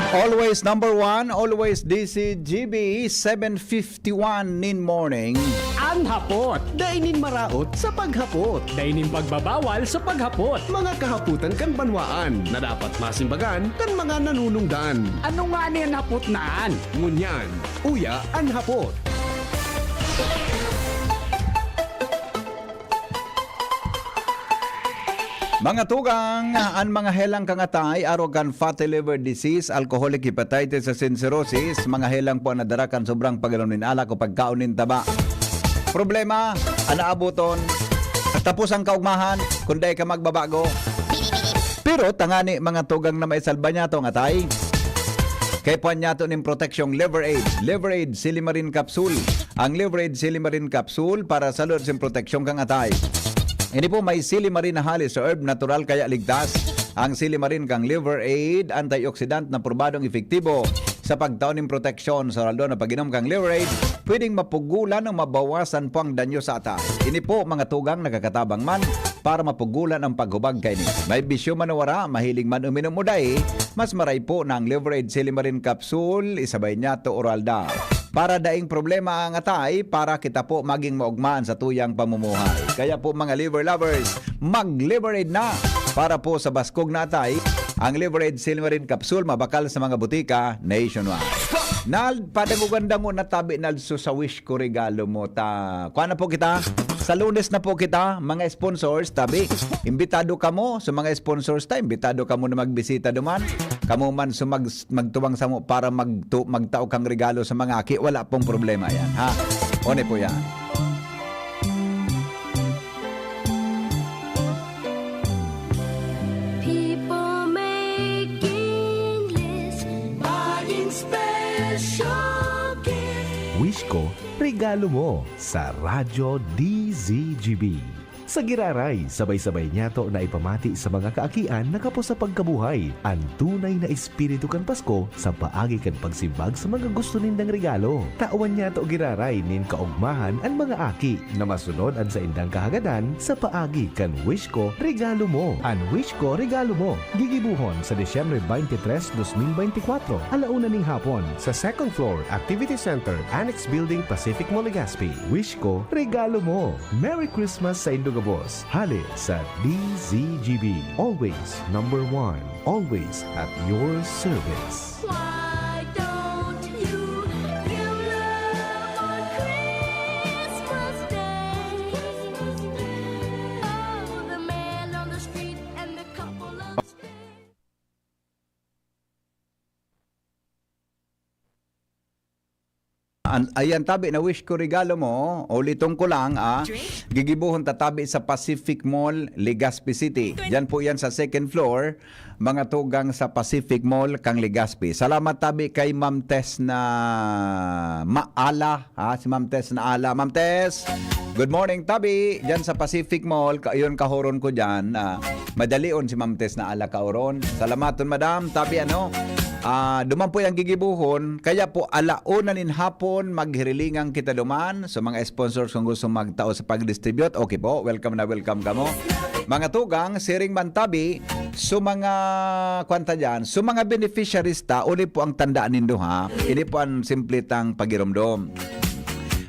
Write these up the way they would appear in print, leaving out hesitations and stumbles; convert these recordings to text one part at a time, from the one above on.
Always number one, always DCGB 7:51 nin morning. Ang hapot, dainin maraot sa paghapot. Dainin pagbabawal sa paghapot. Mga kahaputan kan banwaan na dapat masimbagan kan mga nanunungdan. Ano nga niyan hapot naan? Ngunyan, uya ang hapot. Mga tugang, ang mga helang kangatay, arrogant fatty liver disease, alcoholic hepatitis sa cirrhosis, mga helang po ang nadarakan sobrang pagalonin alak o pagkaunin taba. Problema, anaabuton, tapos ang kaugmahan, kundi ka magbabago. Pero tangani mga tugang na may salba niya itong atay. Kaya po niya ito ng proteksyong Liver Aid. Liver Aid Silimarin Capsule. Ang Liver Aid Silimarin Capsule para sa lord ng proteksyon kang atay. Hindi po may silimarin na halis sa herb natural kaya ligtas. Ang silimarin kang Liver Aid, antioxidant na probadong efektibo sa pagtaon ng proteksyon sa raldo na pag-inom kang Liver Aid, pwedeng mapugulan o mabawasan po ang danyo sa atay. Ini po mga tugang nakakatabang man para mapugulan ang paghubag kay ni. May bisyo manawara, mahiling man uminom mo dahi, mas maray po ng Liver Aid Silimarin Capsule, isabay niya to oral da. Para daing problema ang atay, para kita po maging maugmaan sa tuyang pamumuhay. Kaya po mga liver lovers, mag-Liver Aid na! Para po sa baskog na atay, ang Liver Aid Silimarin Capsule mabakal sa mga butika nationwide. Nal, padagugandang mo natabi nalso sa wish ko regalo mo ta. Kuha na po kita. Sa Lunes na po kita, mga sponsors, tabi. Imbitado ka mo sa mga sponsors ta. Imbitado ka mo na magbisita duman. Kamu man magtuwang sa mo para magtao kang regalo sa mga aki. Wala pong problema yan, ha? One po yan. People making lists, buying special gifts. Wish ko, regalo mo sa Radyo DZGB. Sa Giraray, sabay-sabay niya to na ipamati sa mga kaakian na kapos sa pagkabuhay. Ang tunay na espiritu kan Pasko sa paagi kan pagsimbag sa mga gusto nindang regalo. Tawan niya to Giraray nin kaugmahan ang mga aki na masunod ang sa indang kahagadan sa paagi kan Wish Ko, Regalo Mo. Ang Wish Ko, Regalo Mo, gigibuhon sa Disyembre 23, 2024, alauna ning hapon sa second floor Activity Center, Annex Building, Pacific Mall, Legazpi. Wish Ko, Regalo Mo. Merry Christmas sa Indugabos. Hali sa DZGB. Always number one. Always at your service. Why don't you love on Christmas Day? Oh, the man on the street and the couple of stay. Ayan tabi na wish ko regalo mo, ulitong ko lang gigibuhon tatabi sa Pacific Mall, Legazpi City. Yan po yan sa second floor, mga tugang sa Pacific Mall, kang Legazpi. Salamat tabi kay Ma'am Tess na Maala, si Ma'am Tess na Ala. Ma'am Tess, good morning tabi, dyan sa Pacific Mall, yun kahoron ko dyan. Madalion si Ma'am Tess na Ala kahoron. Salamaton madam, tabi duman po yung gigibuhon, kaya po alauna nin hapon maghirilingang kita duman sa mga sponsors kung gusto magtao sa pag-distribute. Okay po, welcome na welcome ka mo. Mga tugang, siring mantabi, so mga kwanta dyan, so mga beneficiaries ta, uli po ang tandaan nindo ha, ini po ang simplitang pagiromdom.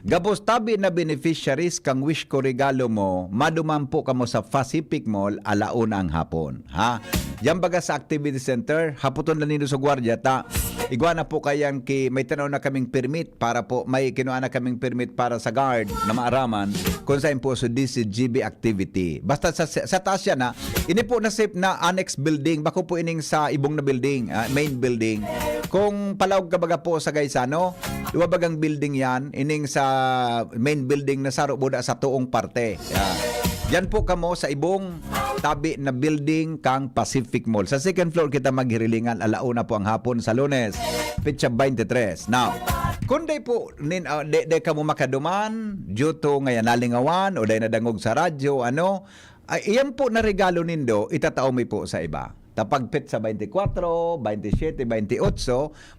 Gabos tabi na beneficiaries kang Wish Ko Regalo Mo, maduman po kamo sa Pacific Mall alauna ang hapon, ha? Diyan baga sa Activity Center, haputon na nindo sa gwardiya ta. Igwa na po kayang may tanaw na kaming permit para po, may kinuha na kaming permit para sa guard na maaraman kung saan po sa DCGB activity. Basta sa taas yan na, ini po na safe na annex building, bako po ining sa ibong na building, main building. Kung palawag ka baga po sa Gaisano, iwabagang building yan, ining sa main building na saro buda sa tuong parte. Yan po kamo sa ibong tabi na building kang Pacific Mall. Sa second floor kita maghirilingan alauna po ang hapon sa Lunes, petsa 23. Now, kung day po de ka mo makaduman due to ngayon nalingawan o day nadangog sa radyo, iyan po na regalo nindo itatao mi po sa iba. Tapagpit sa 24, 27, 28,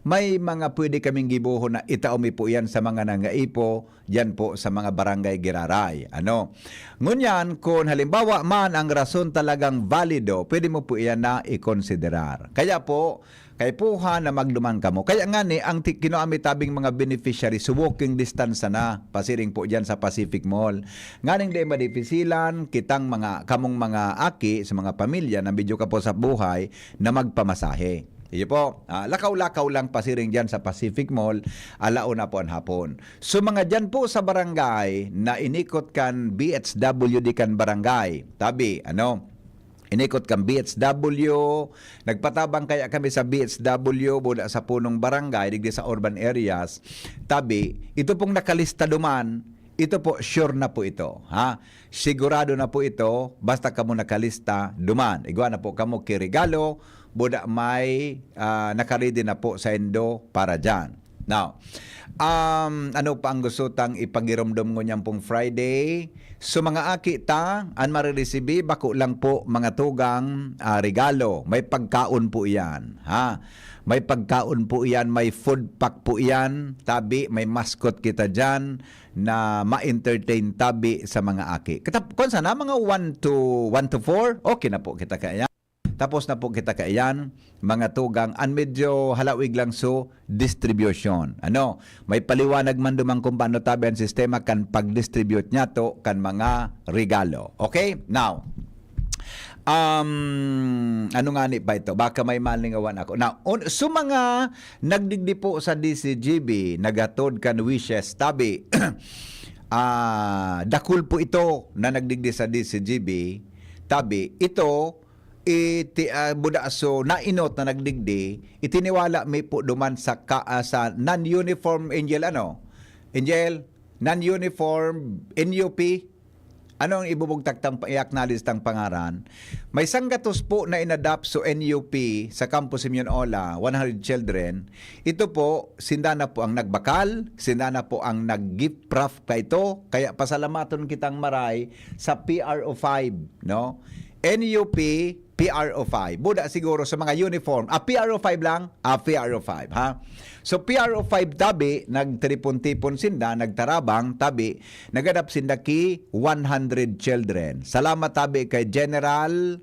may mga pwede kaming gibuhon na itaomi po yan sa mga nangaipo, yan po sa mga barangay Giraray. Ngunyan, kung halimbawa man ang rason talagang valido, pwede mo po yan na ikonsiderar. Kaya po, kay puha na magduman kamo. Kaya nga ni, ang kinuami tabing mga beneficiary, so walking distance na, pasiring po dyan sa Pacific Mall. Nganing di madipisilan, kitang kamong mga aki sa mga pamilya na medyo ka po sa buhay na magpamasahe. Iyo po, lakaw-lakaw lang pasiring dyan sa Pacific Mall, alauna po ang hapon. So mga dyan po sa barangay na inikot kan BHWD kan barangay, tabi, inikot kan BHW, nagpatabang kaya kami sa BHW, buda sa punong barangay, digdi sa urban areas, tabi, ito pong nakalista duman, ito po, sure na po ito. Ha? Sigurado na po ito, basta kamo nakalista, duman. Igwa na po kamo kirigalo, buda may nakaredy na po sa endo para dyan. Now, ano pa ang gusto tang ipagiromdom ko niyang pong Friday? So mga aki ta, ang mariresibi, bako lang po mga tugang regalo. May pagkaon po iyan. Ha? May pagkaon po iyan, may food pack po iyan. Tabi, may mascot kita dyan na ma-entertain tabi sa mga aki. Kung sana, mga 1 to 4, okay na po kita kaya. Tapos na po kita kaiyan, mga tugang, an medyo halawig lang so, distribution. May paliwanag man dumang kung paano tabi ang sistema kan pag-distribute niya to kan mga regalo. Okay? Now, ano nga ni ba ito? Baka may malingawan ako. Now, so mga nagdigdi po sa DCGB, nagatod kan wishes, tabi, dakul po ito na nagdigdi sa DCGB, tabi, ito, buda so nainot na nagdigdi, itiniwala may po duman sa non-uniform angel, angel, non-uniform NUP, ang ibubugtak tang i-acknowledge tang pangaran, may sanggatos po na inadapt so NUP sa Campus Simeon Ola, 100 children, ito po, sindana po ang nagbakal, sindana po ang nag-gift praf ka ito, kaya pasalamaton kitang maray sa PRO5, NUP, PRO5. Buda siguro sa mga uniform. PRO5 lang? PRO5. Ha? So, PRO5 tabi, nagtripon-tipon sinda, nagtarabang tabi, nagadap sinda ki 100 children. Salamat tabi kay General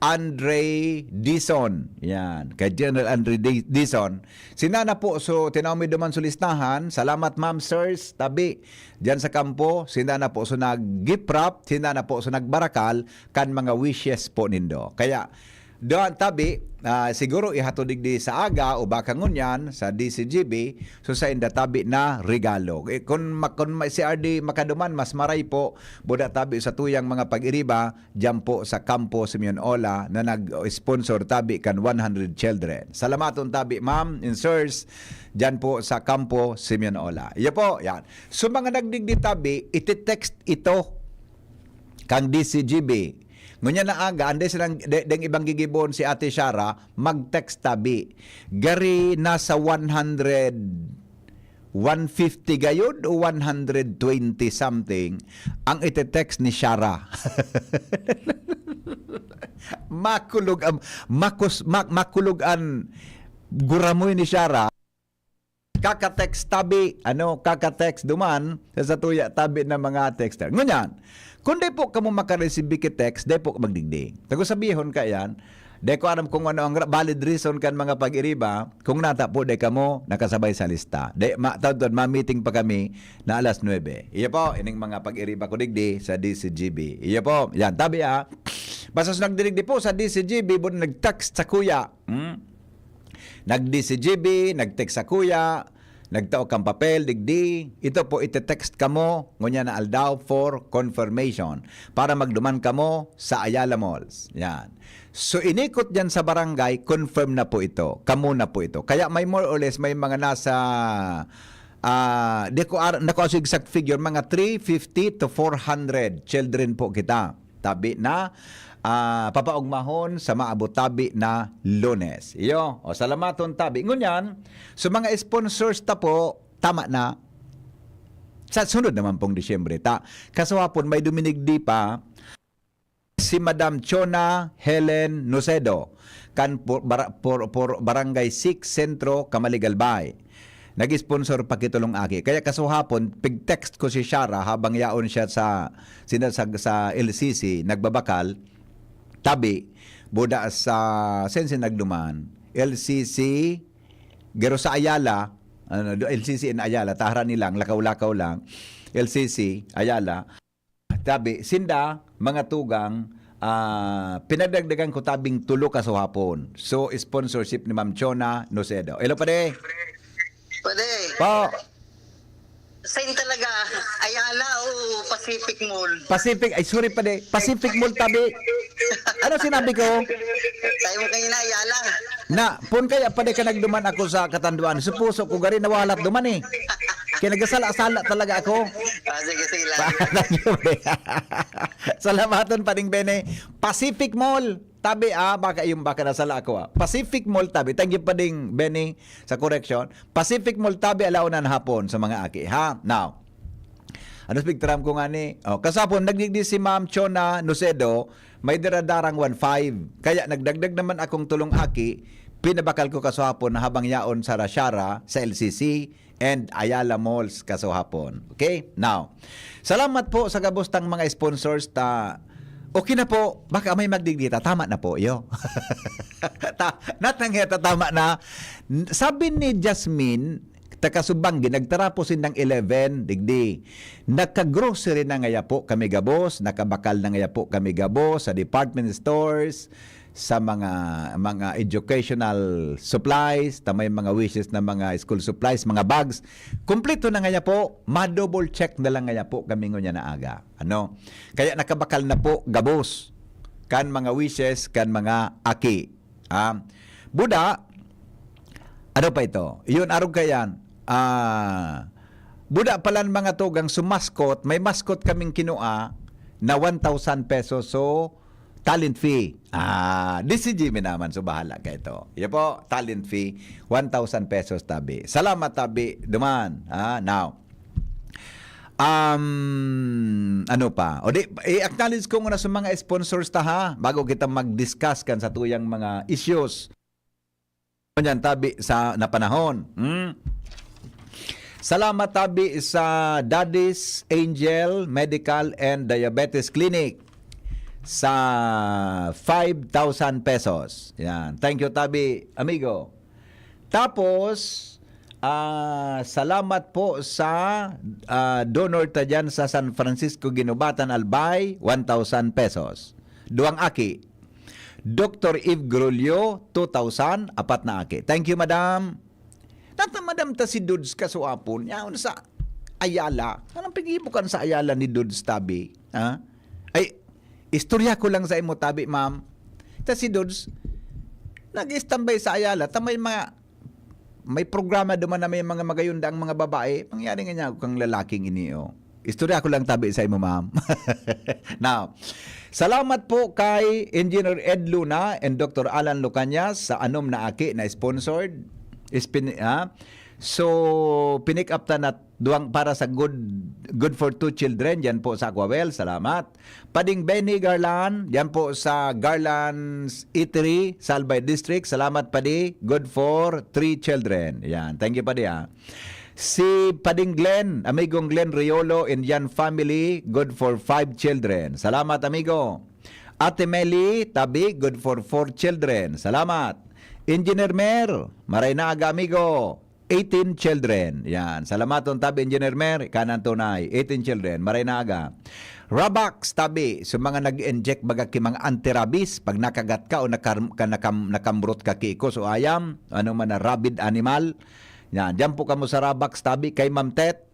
Andre Dizon. Yan. Kay General Andre Dizon. Sinana po, so tinawmi duman sa listahan. Salamat ma'am, sirs. Tabi. Diyan sa kampo, sinana po so nag-gift wrap, sinana po so nagbarakal, kan mga wishes po nindo. Kaya, doon tabi, siguro ihatudig di sa aga o baka ngunyan sa DCGB, so sa inda tabi na regalo. Kung si RD makaduman, mas maray po, buda tabi sa tuyang mga pag-iriba, dyan po sa Campo Simeon Ola na nag-sponsor tabi kan 100 children. Salamaton tabi ma'am and sirs, dyan po sa Campo Simeon Ola. Iya po, yan. So mga nagdigdi tabi, iti-text ito kang DCGB. Ngunya na aga, anday silang deng ibang gigibon si Ate Shara, mag-text tabi. Gari nasa 150 gayod o 120 something ang ite-text ni Shara. makulog an guramoy ni Shara. Kaka-text tabi, kaka-text duman sa tuya tabi ng mga texter. Ngunyan, kung di po kamo makareceive ki text, di po magdigdi. Tago sabihon ka yan, di ko alam kung ano ang valid reason kan mga pag-iriba, kung nata po di kamo nakasabay sa lista. Di, ma-meeting pa kami na alas 9. Iya po, ining mga pag-iriba ko digdi sa DCGB. Iya po, yan, tabi Basta nagdirigdi po sa DCGB, nag-text sa kuya. Nag-DCGB, nag-text sa kuya, nagtao kang papel, digdi, ito po ite-text kamo, ngunya na aldaw for confirmation, para magduman kamo sa Ayala Malls. Yan. So inikot dyan sa barangay, confirm na po ito, kamo na po ito. Kaya may more or less, may mga nasa, naku exact figure, mga 350 to 400 children po kita. Tabi na, papaugmahon sa maabot tabi na Lunes. Iyo, salamaton tabi. Ngunyan, so mga sponsors ta po, tama na. Sa sunod naman pong Disyembre ta. Kasawapon may duminigdi pa si Madam Chona Helen Nocedo kan Barangay 6 Sentro, Camaligalbay. Nag-sponsor pa kitulong aki. Kaya kasuhapon, pig-text ko si Shara habang yaon siya sa LCC, nagbabakal, tabi, buda sa sense nagduman, LCC, Gero sa Ayala, LCC in Ayala, tahara nilang, lakaw-lakaw lang, LCC, Ayala, tabi, sinda, mga tugang, pinadagdagan ko tabing tulo ka sa hapon. So, sponsorship ni Ma'am Chona Nocedo. Hello, pade. Pwede. Po, Saan talaga? Ayala o Pacific Mall? Pacific, ay sorry pade, Pacific Mall tabi. Ano sinabi ko? Tayo mo kanina, Ayala. Na, pun kaya pade ka nagduman ako sa Katanduan. Sa puso ko gari nawalat duman eh. Kaya nagasala-sala talaga ako. Sige, sige lang. Salamaton pa ding Bene. Pacific Mall. Tabi baka yung baka nasala ako Pacific Mall tabi. Thank you pa ding Benny sa correction. Pacific Mall tabi alaunan hapon sa mga aki. Ha? Now, ano speak tram ko nga ni? Kasapon, nagdigdi si Ma'am Chona Nocedo, may daradarang 1.5. Kaya nagdagdag naman akong tulong aki, pinabakal ko kasapon na habang yaon sa Rashara, sa LCC, and Ayala Malls kasapon. Okay? Now, salamat po sa gabustang mga sponsors okay na po, baka may magdigdita. Tama na po, yo. Natangheta, tama na. Sabi ni Jasmine, takasubanggi, nagtaraposin ng 11, digdi. Nagka-grocery na ngaya po kami gabos, nakabakal na ngaya po kami gabos sa department stores, sa mga educational supplies, tamay mga wishes na mga school supplies, mga bags. Kumpleto na ngaya po, ma-double check na lang ngaya po kami ngunya na aga. Ano? Kaya nakabakal na po gabos kan mga wishes, kan mga aki. Buda, ano pa ito? Yun, arog kayan. Buda palan mga tugang sumaskot, may maskot kaming kinua na 1,000 pesos. So, talent fee. This si Jimmy naman, so bahala ka ito. Yan po, talent fee, 1,000 pesos tabi. Salamat tabi, duman. Now, ano pa? O di, i-acknowledge ko muna sa mga sponsors bago kita mag-discuss kan sa tuyang mga issues. Yan tabi sa napanahon. Salamat tabi sa Daddy's Angel Medical and Diabetes Clinic sa 5,000 pesos. Yan. Thank you, Tabi, amigo. Tapos, salamat po sa donor ta dyan sa San Francisco Ginubatan Albay, 1,000 pesos. Duang aki. Dr. Eve Grulio, 2,000, apat na aki. Thank you, madam. Madam ta si Dudes kasuapon. Yan sa Ayala. Anong pigibukan sa Ayala ni Dudes, Tabi? Ay, istorya ko lang sa imo tabi, ma'am. Si Dudes, nag-istambay sa Ayala. May programa duman na may mga magayundang mga babae. Pangyari nga niya kang lalaking iniyo. Istorya ko lang tabi sa imo, ma'am. Now, salamat po kay Engineer Ed Luna and Dr. Alan Lucanyas sa anom na aki na sponsored. So, pinick up ta na duwang para sa good for two children. Yan po sa Aquawell. Salamat. Pading Benny Garland. Yan po sa Garland's Eatery, Salbay District. Salamat, Padi. Good for 3 children. Yan. Thank you, Padi. Si Pading Glenn, amigong Glenn Riolo and Yan family. Good for 5 children. Salamat, amigo. Ate Meli, Tabi. Good for 4 children. Salamat. Engineer Mer, maray na aga, amigo. 18 children. Yan. Salamaton tabi, Engineer Mer. Kanan tunay. 18 children. Maray na aga. Rabax tabi. So mga nag-inject baga kimang anti-rabies. Pag nakagat ka o nakambrot ka kiko. So ayam. Ano man na rabid animal. Yan. Diyan po kamo sa Rabax tabi. Kay Ma'am Tet.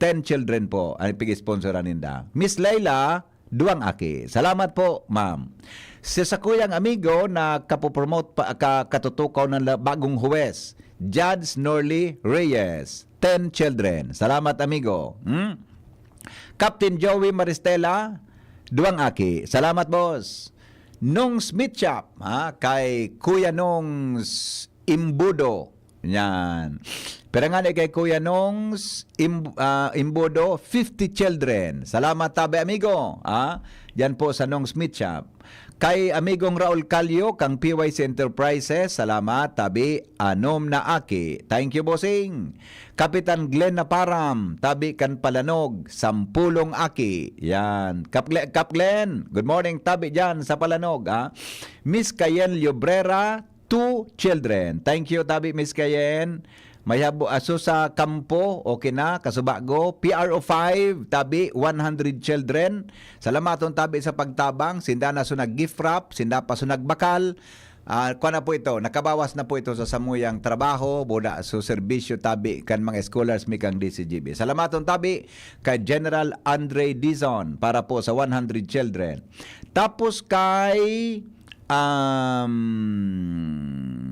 10 children po. Ang pig-sponsoran ninda. Miss Layla. Duang aki. Salamat po, ma'am. Sa kuyang amigo na kapopromote katutukaw ng bagong huwes. Judge Norley Reyes, 10 children. Salamat, amigo. Captain Joey Maristela, duang aki. Salamat, boss. Nung Smith Shop, kay Kuya Nung Imbudo. Yan. Pero nga kay Kuya Nung Imbudo, 50 children. Salamat, tabi, amigo. Yan po sa Nung Smith Shop. Kay amigong Raul Calio, kang PYC Enterprises, salamat, tabi, anom na aki. Thank you, bossing. Kapitan Glenn Naparam, tabi kan Palanog, 10 aki. Yan. Kap Glenn, good morning, tabi dyan sa Palanog. Miss Kayen Llobrera, 2 children. Thank you, Tabi Miss Kayen. Mayhabo aso sa kampo, okay na, kasubago. PRO 5, Tabi, 100 children. Salamaton, Tabi, sa pagtabang. Sinda na sunag gift wrap, sinda pa sunag bakal. Kuha na po ito, nakabawas na po ito sa samuyang trabaho, buda sa serbisyo, Tabi, kan mga scholars mikang DCGB. Salamaton, Tabi, kay General Andre Dizon para po sa 100 children. Tapos kay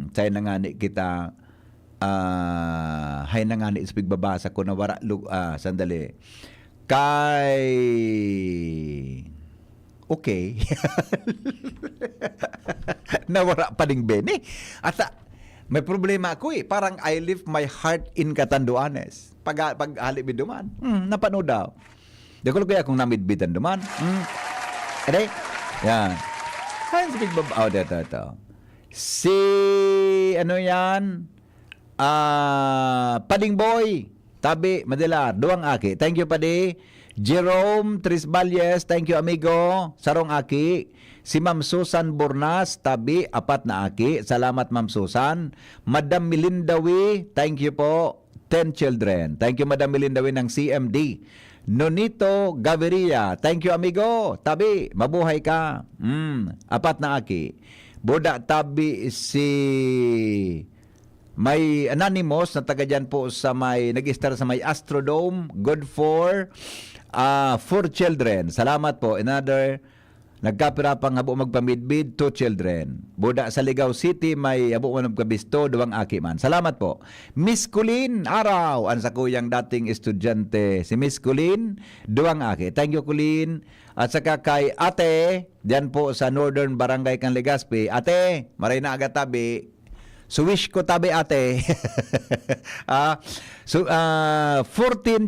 tayo na nga ni kita hay na nga ni isbig babasa ko na wara sandali kay okay nawara pa ding bene at may problema ako parang I lift my heart in Catanduanes pag halip duman napanood daw di ko kaya kung namidbitan duman ere yan hay isbig babasa dito si ano yan Pading Boy, Tabi, Madilar, duwang aki. Thank you, Padi. Jerome Trisballes, thank you, amigo. Sarong aki. Si Ma'am Susan Bornas, Tabi, 4 na aki. Salamat, Ma'am Susan. Madam Milindawi, thank you po. 10 children. Thank you, Madam Milindawi ng CMD. Nonito Gaviria, thank you, amigo. Tabi, mabuhay ka. 4 na aki. Boda, Tabi, si may anonymous na taga dyan po sa may nag-star sa may Astrodome, good for 4 children. Salamat po. Another nagkapira pang habo magpamidbid 2 children. Buda sa Ligao City may habo magkabisto 2 aki man. Salamat po. Miss Colleen Araw, ang sa kuyang dating estudyante si Miss Colleen 2 aki. Thank you, Colleen. At saka kay ate dyan po sa Northern Barangay Can Legazpi. Ate, maray na agad, Tabi. So wish ko, Tabi, ate. 14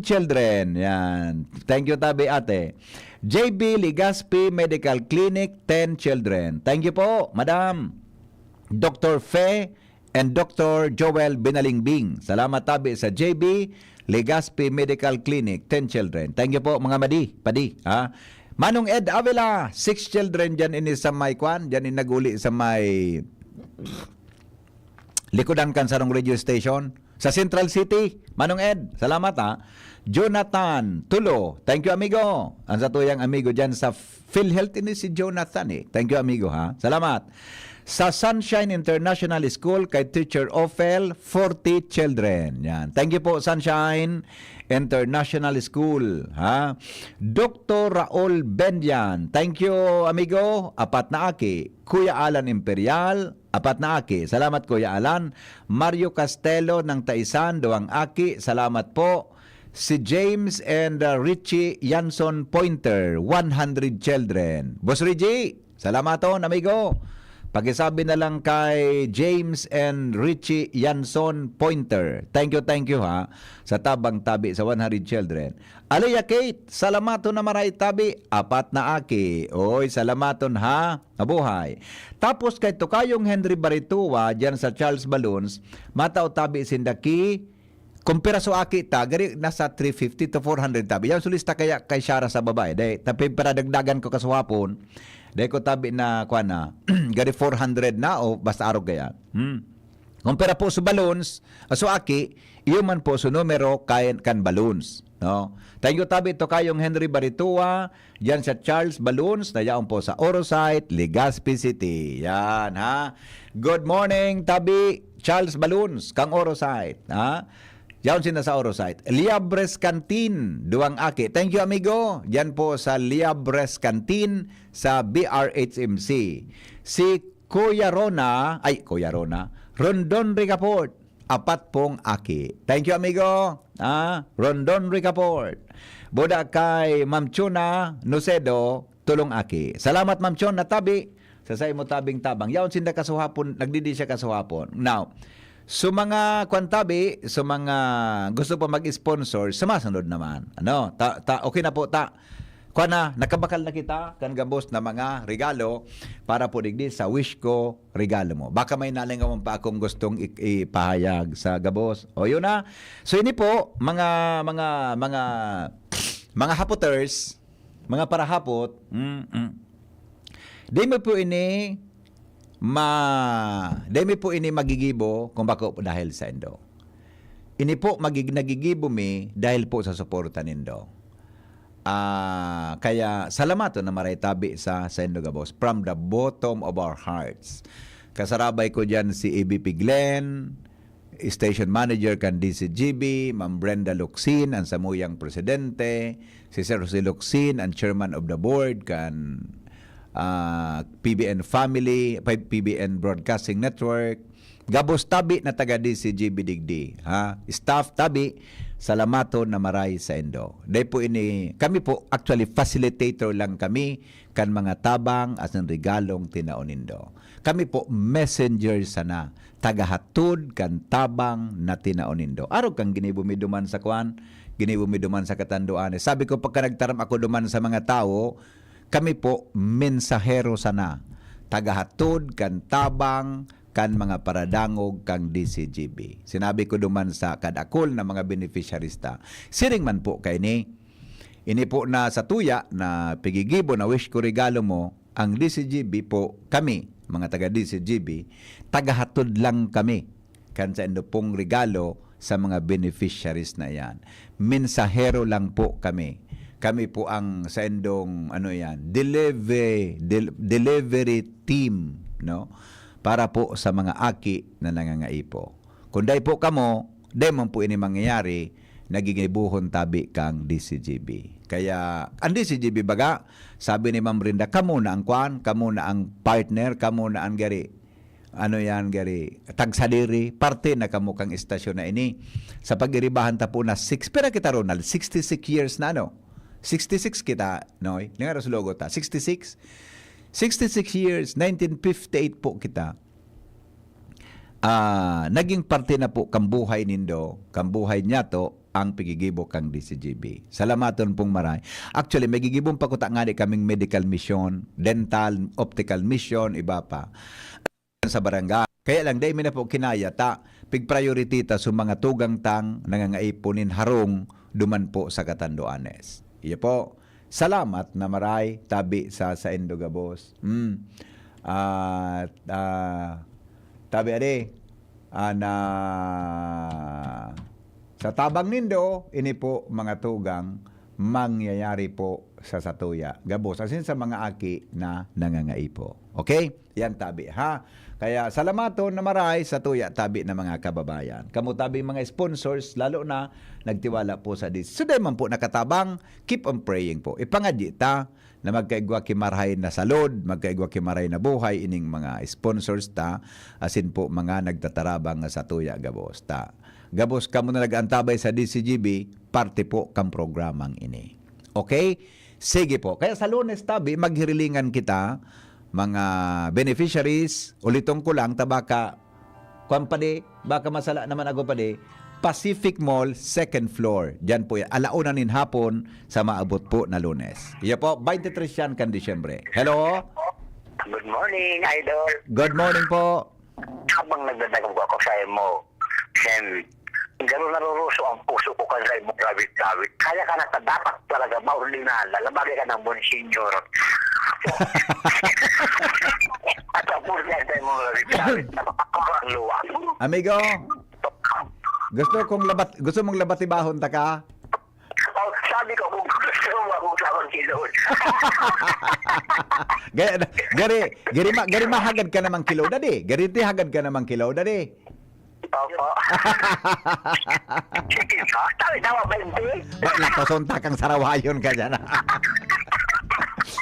children. Yan. Thank you, Tabi, ate. JB Legazpi Medical Clinic, 10 children. Thank you po, Madam. Dr. Fe and Dr. Joel Binalingbing. Salamat, Tabi, sa JB Legazpi Medical Clinic, 10 children. Thank you po, mga padi. Manong Ed Avila, 6 children dyan ini sa may kwan. Dyan naguli sa may likodan kan sarong radio station sa Central City. Manong Ed, salamat Jonathan Tulo, thank you, amigo. Ang sa tuyang amigo dyan sa PhilHealth ini si Jonathan Thank you, amigo, salamat. Sa Sunshine International School kay Teacher Ophel, 40 children. Yan. Thank you po, Sunshine International School. Dr. Raul Bendian, thank you, amigo. 4 na aki. Kuya Alan Imperial, 4 na aki. Salamat, Kuya Alan. Mario Castelo ng Taisan, 2 aki. Salamat po. Si James and Richie Yanson Pointer, 100 children. Boss Richie, salamaton, amigo. Pakisabi na lang kay James and Richie Yanson Pointer. Thank you sa tabang tabi sa 100 children. Alaya Kate, salamaton na maray tabi, 4 na aki. Oy, salamaton mabuhay. Tapos kay Tukayong Henry Baritua dyan sa Charles Balloons, mataw tabi sindaki, kumpira so aki gari nasa 350 to 400 tabi. Yan sulista kaya kay Shara sa babae. Tapi para dagdagan ko kasuhapon, dahil ko tabi na, gari 400 na o basta araw kaya. Kumpira po sa balloons, so aki, iyo man po sa numero kan balloons. No? Thank you, tabi ito kayong Henry Baritua, yan sa Charles Balloons, na yaon po sa Orosite, Legazpi City. Yan, Good morning, tabi, Charles Balloons, kang Orosite. Yan sina sa Orosite. Liabres Canteen, 2 aki. Thank you, amigo. Yan po sa Liabres Canteen sa BRHMC. Si Kuya Rona, Rondon Ricaport, 4 pong aki. Thank you, amigo. Rondon Ricaport. Boda kay Ma'am Chuna Nocedo, 3 aki. Salamat, Ma'am Chuna, tabi. Sa mo tabing tabang. Yaon sinda kasuhapon, nagdidi siya kasuhapon. Now, so mga kwantabi, so mga gusto pa mag-sponsor, sumasunod naman. Okay na po nakabakal na kita kan gabos na mga regalo para po digdi sa wish ko regalo mo. Baka may nalingawan pa akong gustong ipahayag sa gabos. O yun na. So ini po mga hapoters, mga parahapot. Di mo po ini demi po ini magigibo kung bako po dahil sa Indo. Ini po nagigibo mi dahil po sa suporta nindo. Kaya salamat na maray tabi sa Indo Gabos from the bottom of our hearts. Kasarabay ko dyan si ABP Glenn, Station Manager kan DCGB, Ma'am Brenda Locsin, ang samuyang presidente, si Sir Jose Locsin, ang chairman of the board kan PBN Family, PBN Broadcasting Network, Gabos tabi na taga DCGB digdi, staff tabi, salamaton na maray sa Indo. Dahil po kami po actually facilitator lang kami kan mga tabang as ng regalong tinaonindo. Kami po messenger sana, tagahatod kan tabang na tinaonindo. Araw kang ginibumiduman sa kwan, ginibumiduman sa katanduan. Sabi ko pagka nagtaram ako duman sa mga tao, kami po mensahero sana, tagahatod kan tabang kan mga paradangog kang DCGB. Sinabi ko duman sa kadakol na mga beneficiarista. Siring man po kay ini po na sa tuya na pigigibo na wish ko regalo mo, ang DCGB po kami, mga taga DCGB, tagahatod lang kami kan sa endo pong regalo sa mga beneficiaries na yan. Mensahero lang po kami. Kami po ang sa endong delivery team, no? Para po sa mga aki na nangangaipo. Kung day po kamo, day man po ini mangyayari, nagigibuhon tabi kang DCGB. Kaya, ang DCGB baga, sabi ni Ma'am Brenda, kamo na ang kwan, kamo na ang partner, kamo na ang gari, tagsaliri, parte na kamo kang istasyon na ini. Sa pag-iribahan ta po na 6, pero kita Ronald, 66 years na 66 kita, noy? Nga sa logo ta, 66? 66 years, 1958 po kita. Naging parte na po kambuhay nindo, kambuhay niya to, ang pigigibo kang DCGB. Salamaton pong maray. Actually, may gigibong pa ko nga kaming medical mission, dental, optical mission, iba pa. Sa barangay. Kaya lang, dahil na po kinaya ta, pig-priority ta sa mga tugang tang nangangaiponin harong duman po sa Catanduanes. Iya po. Salamat na maray tabi sa Indo Gabos. Tabi ade na sa tabang nindo ini po mga tugang mangyayari po sa Satuya Gabos asin sa mga aki na nangangaipo. Okay? Yan tabi ha. Kaya salamaton na maray sa tuya tabi na mga kababayan. Kamu tabi mga sponsors, lalo na nagtiwala po sa dis. So man po nakatabang, keep on praying po. Ipangadyi ta na magkaigwa kimaray na salod, magkaigwa kimaray na buhay ining mga sponsors ta, asin po mga nagtatarabang sa tuya Gabos ta. Gabos kamo na nag-antabay sa DCGB, parte po kang programang ini. Okay? Sige po. Kaya sa Lunes tabi, maghirilingan kita, mga beneficiaries, ulitong ko lang, tabaka, kumpade, baka masala naman ako pade, Pacific Mall, second floor. Diyan po yan. Alauna nin hapon sa maabot po na Lunes. Iya po, 23 yan kan Disyembre. Hello? Good morning, Idol. Good morning po. Habang nagdadagam ko ako sa mo, Sen, gano'n naruruso ang puso ko ka sa mo, gawit-gawit. Kaya ka na dapat talaga maurlinal. Lalabagay ka ng Monsignor. At ang puso niya mo, gawit-gawit. Napakakarang luwa. Amigo, gusto mong labatibahon ta ka? Sabi ko, kung gusto mo, akong sakon kilod. Gari mahagad ka namang kilaw dadi. Gari ti hagad ka namang kilaw dadi. Opo. Sige ka, tawa 20. Lakoson takang sarawayon ka dyan.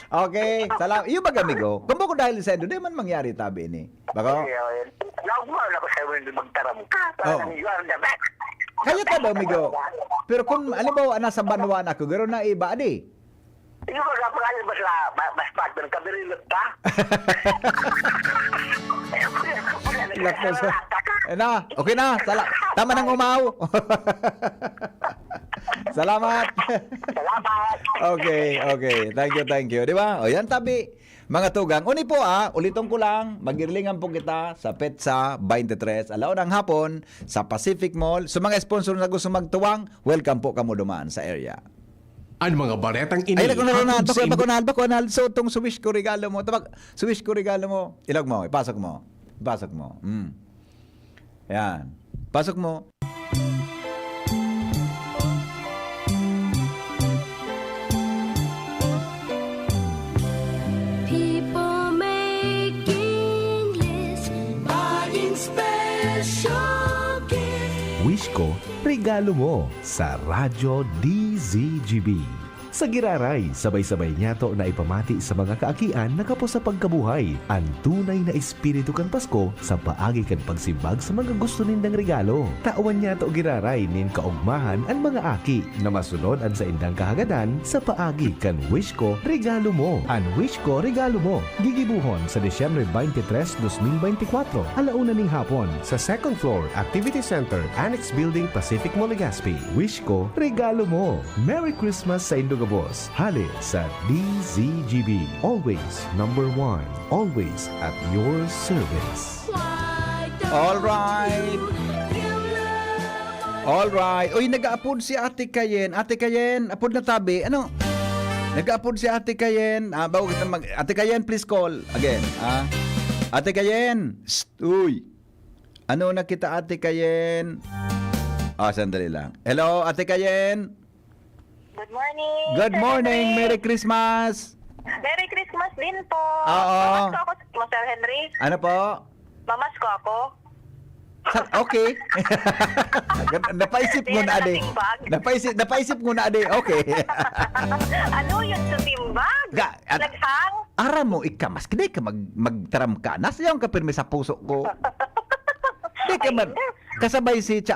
Okay, salamat. Iyo ba amigo? Kung ko dahil sa endo, di man mangyari tabi ni. Bako? Nagmahal ako sa iyo magtaram ka. Parang you are the best. Kaya ka ba, amigo? Pero kung, alimbawa, nasa Banwan ako, gano'n na iba, adi? Hindi ko kapag ba sa mas partner ka, birilot ka? Okay na. Tama nang umaw. Salamat. Salamat. Okay. Thank you. Di ba? O yan, tabi. Mga tugang, uni po ulitong ko lang, magirlingan po kita sa PETSA 23, alaon ng hapon, sa Pacific Mall. So mga sponsor na gusto magtuwang, welcome po kamo dumaan sa area. Ang mga baretang ini. Ay, Ronald, hatod sa Ronald. So, itong suwish ko regalo mo. Suwish ko regalo mo. Ilag mo, ipasok mo. Yan. Pasok mo. People making lists, buying special gifts. Wish ko, regalo mo sa Radyo DZGB. Sa giraray, sabay-sabay niya to na ipamati sa mga kaakian na kapos sa pagkabuhay ang tunay na espiritu kan Pasko sa paagi kan pagsimbag sa mga gusto nindang regalo. Tawan niya to giraray nin kaugmahan ang mga aki na masunod ang sa indang kahagadan sa paagi kan Wish ko, regalo mo. Ang Wish ko, regalo mo. Gigibuhon sa Disyembre 23, 2024, alauna ning hapon sa second floor Activity Center, Annex Building, Pacific Mall, Legazpi. Wish ko, regalo mo. Merry Christmas sa Indogabos. Hali sa DZGB. Always number 1. Always at your service. Why don't Alright. you love Alright. Uy, nag-aapod si Ate Kayen. Ate Kayen, apod na tabi. Ano? Nag-aapod si Ate Kayen. Bago kita Ate Kayen, please call. Again. Ate Kayen. Uy. Ano na kita, Ate Kayen? Sandali lang. Hello, Ate Kayen. Good morning. Good Sir morning. Henry. Merry Christmas. Merry Christmas din po. Oo. Mamasko ako, Sir Henry. Ano po? Mamasko ako. Okay. Napaisip mo na, Ade. Timbag. Napaisip mo na, Ade. Okay. Ano yun sa timbag? Naghang? Aram mo, ikamas. Hindi ka magtaram ka. Nasa yung kapirmi sa puso ko. Hindi ka kasabay si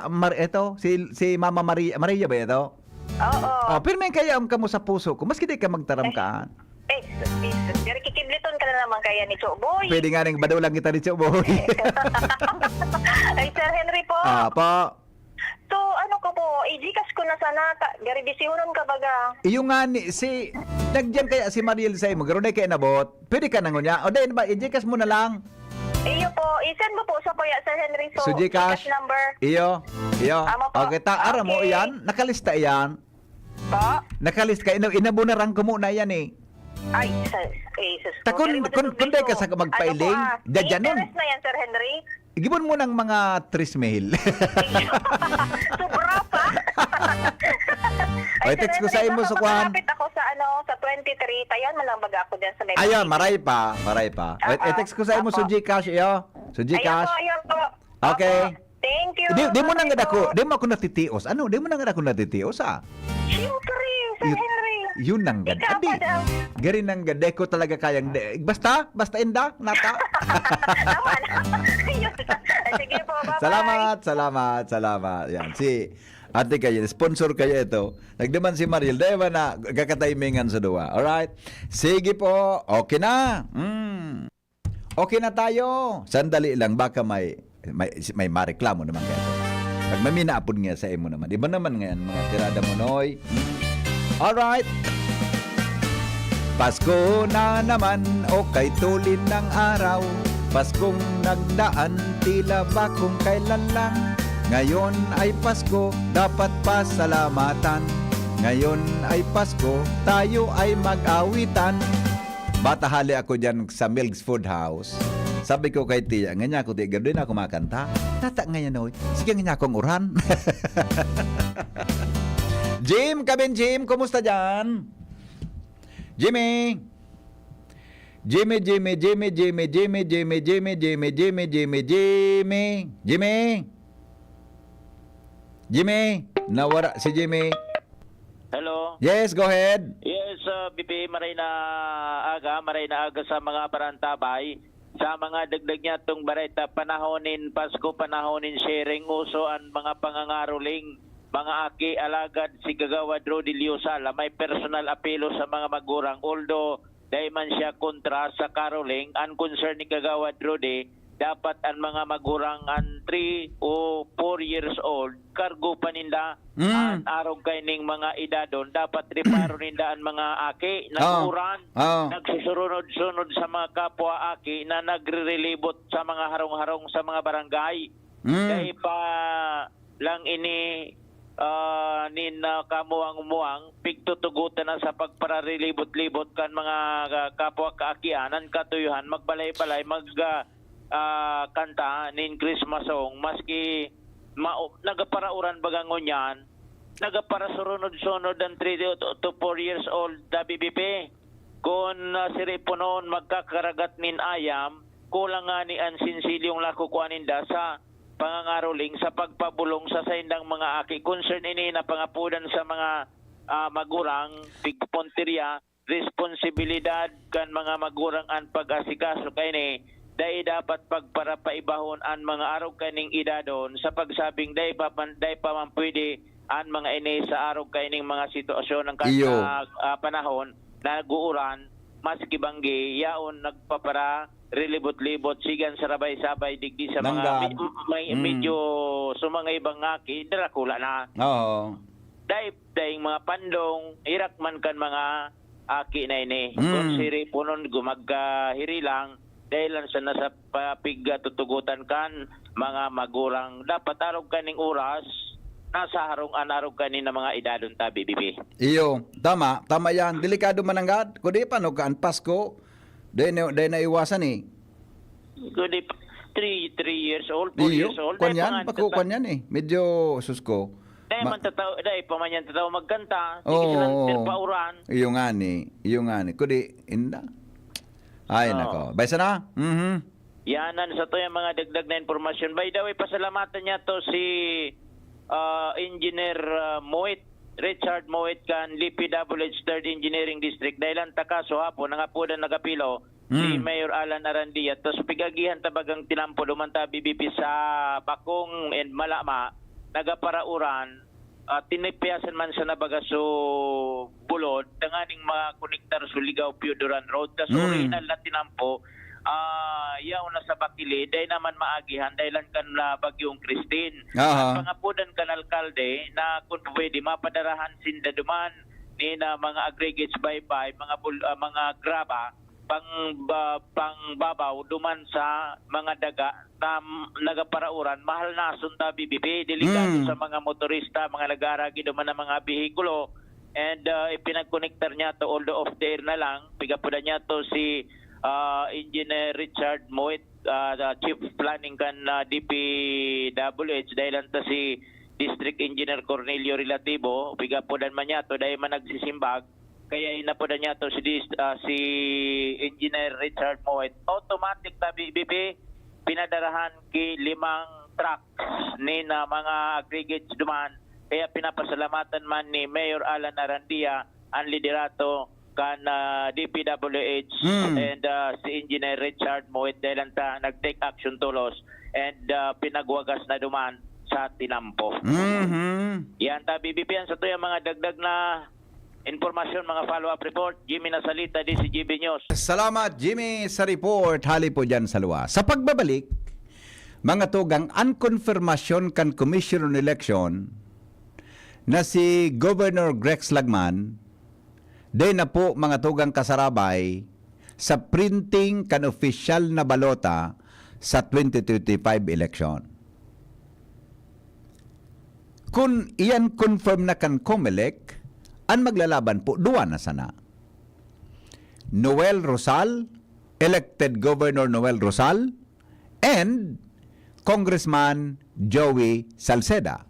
si Mama Maria ba ito? Oo. Pirmi kaya ka mo sa puso ko. Mas hindi ka magtaram ka. Pero kikidliton ka na naman kaya ni Choboy. Pwede nga rin badulang kita ni Choboy. Ay, Sir Henry po. Pa. So, ano ko po, i-Gcash ko na sana. Gary, bisyonon ka baga. Iyo nga ni, nagdiyan kaya si Mariel sa'yo, magkaroon na kayo nabot. Pwede ka nang ngunya. O dahil ba, i-Gcash mo na lang. Iyo po, i-send mo po sa kuya, Sir Henry. So, Gcash number. Iyo. Tama po. Okay, ara mo Okay. yan. Nakalista yan. Po? Nakalist ka. Inabunarang ko muna yan eh. Ay, Jesus. Kung ka sa magpailing, dyan nun. Interest na yan, Sir Henry. Igibon mo ng mga 3 mail. Sobra pa. Ay, text ko sa imo, baka Sukwan. makapit ako sa 23. Tayan mo lang baga ako dyan sa may... Ayun, maray pa. Text ko sa imo sa Apo. Gcash, iyo. Sa Gcash. Ayan po. Okay. Opo. Thank you. Di mo nang di mo ako natitios. Ano? Di mo nang ako natitios, ha? Siyempre, Sir Henry. Yun nang gad. Ikaw pa daw. Gari nang gad. Ko talaga kayang basta inda, nata. Tama na. Ayun. Sige po, bye-bye. Salamat. Yan, si Ate Kayen, sponsor kaya ito. Nagdaman si Mariel, dahil ba na kakatimingan sa duwa. Alright? Sige po, okay na. Okay na tayo. Sandali lang, baka may mareklamo naman kaya. Pag maminaapod nga sa imo naman. Iba naman ngayon, mga tirada mo, Noy. Alright. Pasko na naman, okay tulin ng araw. Paskong nagdaan, tila ba kung kailan lang. Ngayon ay Pasko, dapat pasalamatan. Ngayon ay Pasko, tayo ay mag-awitan. Batahali ako dyan sa Milks Food House. Sabi ko kay Tia, nga ako tiga din ako makanta. Tata ngayon, Noy. Sige nga akong uran. Jim, Jim, kumusta dyan? Jimmy, nawara si Jimmy. Hello. Yes, go ahead. Yes, BP, maray na aga sa mga barantabay. Sa mga dagdag niya itong bareta, panahonin Pasko, panahonin sharing, uso ang mga pangangaroling, mga aki, alagad, si Gagawad Rudy Liosala, may personal apelo sa mga magurang. Although, dahil man siya kontra sa caroling, ang concern ni Gagawad Rudy, dapat ang mga magurang ang 3 o 4 years old, kargo pa ninda, ang arog kaining mga edadon, dapat reparo ninda ang mga aki, naguran, nagsusunod-sunod sa mga kapwa aki na nagre-relibot sa mga harong-harong sa mga barangay. Dahil pa lang ini nin kamuang-muang pigtutugutan na sa pagpararilibot-libot kan mga kapwa kaakianan katuyuhan magbalay-balay kanta nin Christmas song maski nagaparauran bagangon yan nagaparasurunod-sunod ang 3 to 4 years old da BBP kung siripunon magkakaragat nin ayam kulang nga ni ang sinsilyong lakukuanin da sa pangangaroling sa pagpabulong sa saindang mga aki. Concern ini na pangapudan sa mga magurang, pigponterya, responsibilidad kan mga magurang an pag-asikaso kay ni dai dapat pagparapaibahon an mga araw kaning idadon sa pagsabing dai pa man pwede an mga ini sa araw kaning mga sitwasyon ng panahon na guuran maski banggi yaon nagpapara relibot-libot sigan sa rabay-sabay digdi sa mga medyo sumangay bangaki Dracula na. Oo. Daing mga pandong irak man kan mga aki na ini. Kung siri punon gumagahiri lang dahil sa nasa papiga tutugutan kan mga magurang dapat arog kaning oras nasa harong anarog kanin na mga idadon ta BBB. Iyo, tama yan. Delikado mananggad. Kundi paano ka ang Pasko? Day na iwasan eh. Good 3 years old, 4 years old. Kwan yan eh. Medyo susko. Dahil pa man yan tataw magkanta. Sige silang pauran. Iyo nga ni. Kundi, inda. Ay, nako. Baysa na? Yanan sa to yung mga dagdag na informasyon. By the way, pasalamatan niya to si Engineer Moit, Richard Moit kan LPWH 3rd Engineering District dahil ang takaso hapon nangapudan nagapilo si Mayor Alan Arandia tapos pigagihan tabagang tinampo dumanta BBP sa Bakong and Malama nagaparauran tinipiasan man sa nabagaso bulod tanganing mga konektar sa Ligaw Piodoran Road kasi original na tinampo yaw na sa Bakili dahil naman maagihan dahilan kan na Bagyong Christine. Pangapudan kan alkalde na kung pwede mapadarahan sinda duman ni na mga aggregates bye-bye, mga graba pangbabaw duman sa mga daga na nagaparauran mahal na sunta BBP delikado sa mga motorista, mga lagaragi duman ng mga bihikulo and ipinagkonektar niya to all the off the air na lang pigapudan niya to si Engineer Richard Moit, Chief Planning kan DPWH dahil anta si District Engineer Cornelio Relativo bigapodan man niya to dahil man nagsisimbag kaya inapodan niya to si Engineer Richard Moit automatic na BBP pinadarahan ki 5 trucks ni na mga aggregates duman kaya pinapasalamatan man ni Mayor Alan Arandia ang liderato kan DPWH and si Engineer Richard Moit dahil nag-take action tulos and pinagwagas na duman sa tinampo. Yan ta BBP yan sa to yung mga dagdag na informasyon, mga follow-up report. Jimmy Nasalita, DCGB News. Salamat Jimmy sa report. Hali po dyan sa luwa. Sa pagbabalik, mga tugang unconfirmation kan Commission on Election na si Governor Grex Lagman day na po mga tugang kasarabay sa printing kan official na balota sa 2025 election. Kung iyan confirm na kan COMELEC, ang maglalaban po duwa na sana. Noel Rosal, elected Governor Noel Rosal, and Congressman Joey Salceda.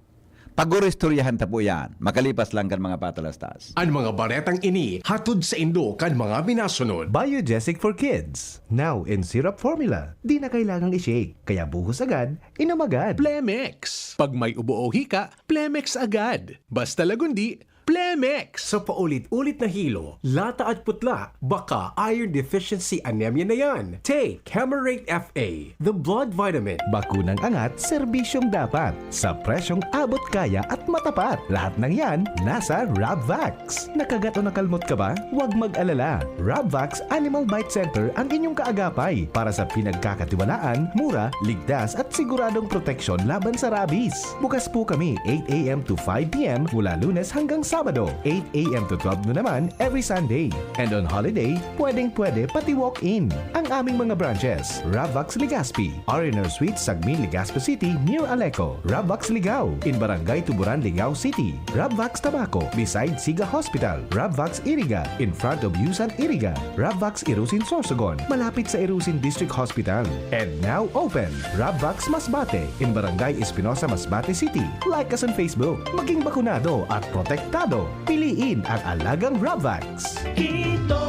Paguristoryahan ta po yan. Makalipas lang kan mga patalastas. Ang mga baretang ini hatod sa Indo kan mga minasunod. Biogesic for Kids. Now in syrup formula. Di na kailangang i-shake. Kaya buhos agad, inom agad. Plemex. Pag may ubo o hika, Plemex agad. Basta lagundi, Plemex. Sa paulit-ulit na hilo, lata at putla, baka iron deficiency anemia na yan. Take Camerate FA, the blood vitamin. Bakunang angat, serbisyong dapat. Sa presyong abot kaya at matapat. Lahat ng yan, nasa Rabvax. Nakagat o nakalmot ka ba? Huwag mag-alala. Rabvax Animal Bite Center ang inyong kaagapay para sa pinagkakatiwalaan, mura, ligtas at siguradong proteksyon laban sa rabies. Bukas po kami 8 a.m. to 5 p.m. mula Lunes hanggang Sabado. Sabado, 8 a.m. to 12 noon naman every Sunday. And on holiday, pwedeng-pwede pati walk-in. Ang aming mga branches, Ravvax Legazpi, R&R Suite, Sagmin, Legazpi City, near Aleco, Ravvax Ligao, in Barangay Tuburan, Ligao City, Ravvax Tabaco, beside Siga Hospital, Ravvax Iriga, in front of Yusan Iriga, Ravvax Irusin Sorsogon, malapit sa Irusin District Hospital. And now open, Ravvax Masbate, in Barangay Espinosa, Masbate City. Like us on Facebook, maging bakunado at protektado. Piliin ang alagang Ravvax. Ito,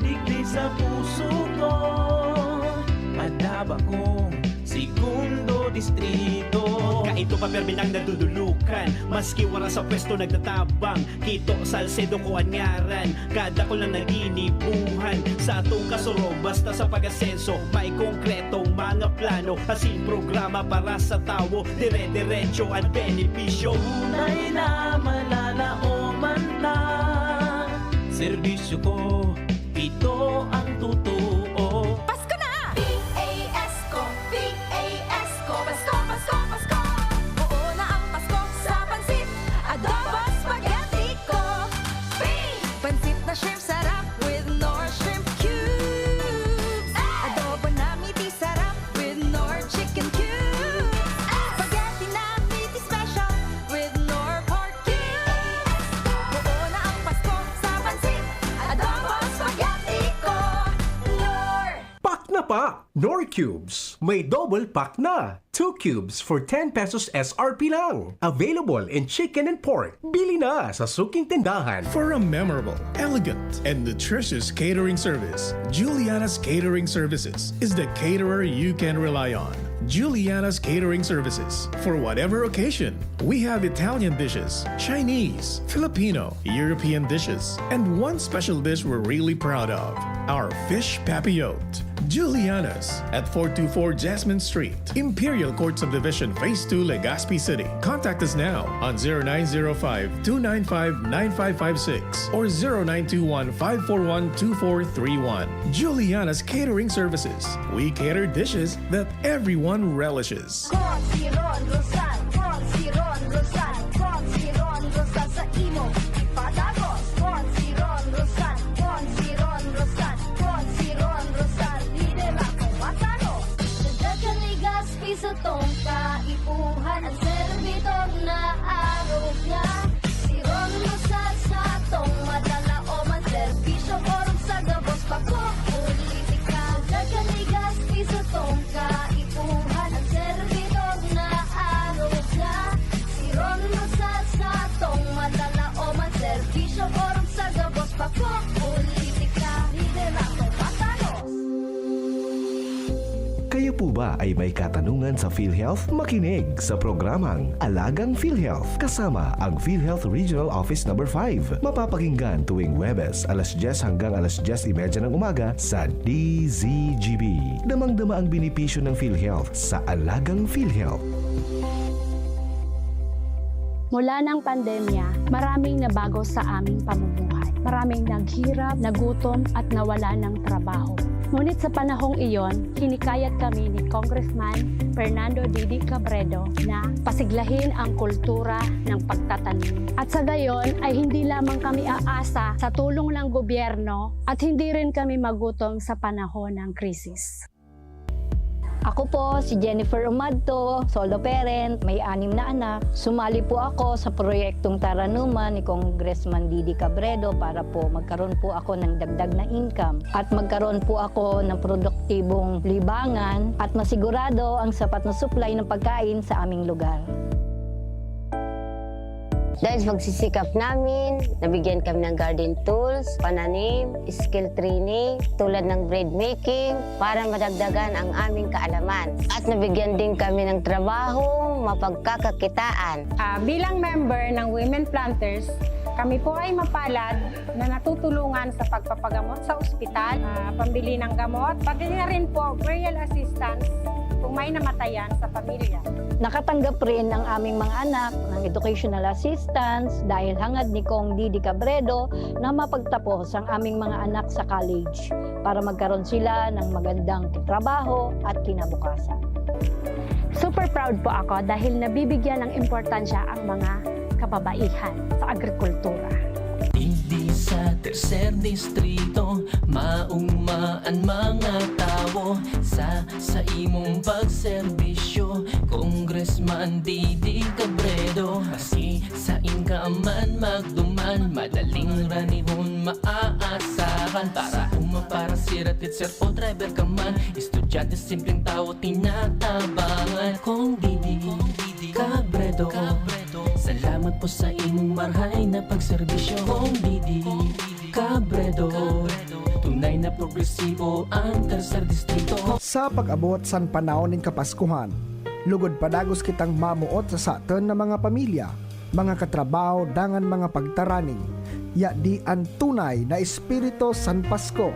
digdi sa puso ko, madaba kong segundo distrito. Kaito pa perminang nadudulukan, maski wala sa pwesto nagtatabang. Kito Salcedo ko anyaran, kada ko lang naginibuhan. Sa atong kasuro, basta sa pag-asenso, may konkretong mga plano. Asin programa para sa tao, dire-diretso at benepisyo. Tunay na malalaoman na, serbisyo ko, ito ang totoo. Pasko na! P-A-S-Co, P-A-S-Co, Pasko, Pasko, Pasko. Oo na ang Pasko sa pansit, adobo spaghetti ko. Pansit na shrimp sarap with Nor shrimp cubes. Adobo na meaty sarap with Nor chicken cubes. Spaghetti na meaty special with Nor pork cubes. Oo na ang Pasko sa pansit, adobo spaghetti ko. Nor! Pack na pa! Nor Cubes. May double pack na. 2 cubes for 10 pesos SRP lang. Available in chicken and pork. Bili na sa suking tindahan. For a memorable, elegant, and nutritious catering service, Juliana's Catering Services is the caterer you can rely on. Juliana's Catering Services. For whatever occasion, we have Italian dishes, Chinese, Filipino, European dishes, and one special dish we're really proud of, our fish papillote. Juliana's at 424 Jasmine Street, Imperial Court Subdivision, Phase 2, Legazpi City. Contact us now on 0905-295-9556 or 0921-541-2431. Juliana's Catering Services. We cater dishes that everyone relishes. Con si Ron Rosal, Con si Ron Rosal, Con si Ron Rosal sa imo ipadagos. Con si Ron Rosal, Con si Ron Rosal, Con si Ron Rosal, lider ako matano. Dagdagan ni Gaspi sa tong kaipuhan, ang servidor na araw niya. Si Ron Rosal sa tong madala o man servisyo, forum sa gabos pako politika. Dagdagan ni Gaspi sa tong kaipuhan, ang servidor na araw niya. Si Ron Rosal sa tong madala o man servisyo, forum sa gabos pako politika. Lider ako matanos. Kayo po ba ay may katanungan sa PhilHealth? Makinig sa programang Alagang PhilHealth kasama ang PhilHealth Regional Office No. 5. Mapapakinggan tuwing Webes, alas 10 hanggang alas 10:30 ng umaga sa DZGB. Damang-dama ang benepisyo ng PhilHealth sa Alagang PhilHealth. Mula ng pandemya, maraming nabago sa aming pamumuhay. Maraming naghirap, nagutom at nawala ng trabaho. Ngunit sa panahong iyon, hinikayat kami ni Congressman Fernando Didi Cabredo na pasiglahin ang kultura ng pagtatanim. At sa gayon ay hindi lamang kami aasa sa tulong ng gobyerno at hindi rin kami magutom sa panahon ng krisis. Ako po si Jennifer Umadto, solo parent, may 6 na anak. Sumali po ako sa proyektong Taranuman ni Congressman Didi Cabredo para po magkaroon po ako ng dagdag na income at magkaroon po ako ng produktibong libangan at masigurado ang sapat na supply ng pagkain sa aming lugar. Dahil sa pagsisikap namin, nabigyan kami ng garden tools, pananim, skill training, tulad ng bread making, para madagdagan ang aming kaalaman. At nabigyan din kami ng trabaho, mapagkakakitaan. Bilang member ng Women Planters, kami po ay mapalad na natutulungan sa pagpapagamot sa ospital, pambili ng gamot, pati na rin po burial assistance kung may namatayan sa pamilya. Nakatanggap rin ang aming mga anak ng educational assistance dahil hangad ni Kong Didi Cabredo na mapagtapos ang aming mga anak sa college para magkaroon sila ng magandang trabaho at kinabukasan. Super proud po ako dahil nabibigyan ng importansya ang mga kababaihan sa agrikultura. Hindi sa tercer distrito, maugmaan mga tao sa imong pagserbisyo, Congressman Didi Cabredo. Kasi sa inkaman magduman, madaling ranihon maaasahan. Para siratit sir o driver ka man, estudyante simpleng tao tinatabangan. Kung Didi Cabredo, salamat po sa imong marhay na pagserbisyo. Kung Didi Cabredo, tunay na progresibo ang tercer distrito. Sa pag-abot san panahon ning Kapaskuhan, lugod padagos kitang mamuot sa saton na mga pamilya, mga katrabaho dangan mga pagtaraning. Ya di ang tunay na espiritu san Pasko,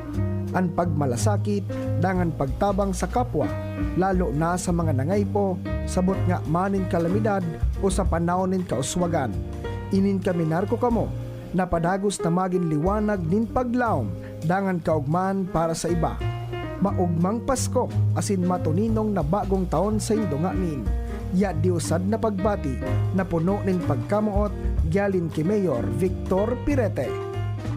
ang pagmalasakit dangan pagtabang sa kapwa, lalo na sa mga nangaypo, sabot nga maning kalamidad o sa panahon nin kauswagan. Inin kami narko kamo, na padagos na maging liwanag nin paglaom, dangan kaugman para sa iba. Maugmang Pasko, asin matuninong na bagong taon sa indo nga nin. Ya diusad na pagbati, na puno nin pagkamuot, gyalin ki Mayor Victor Pirete.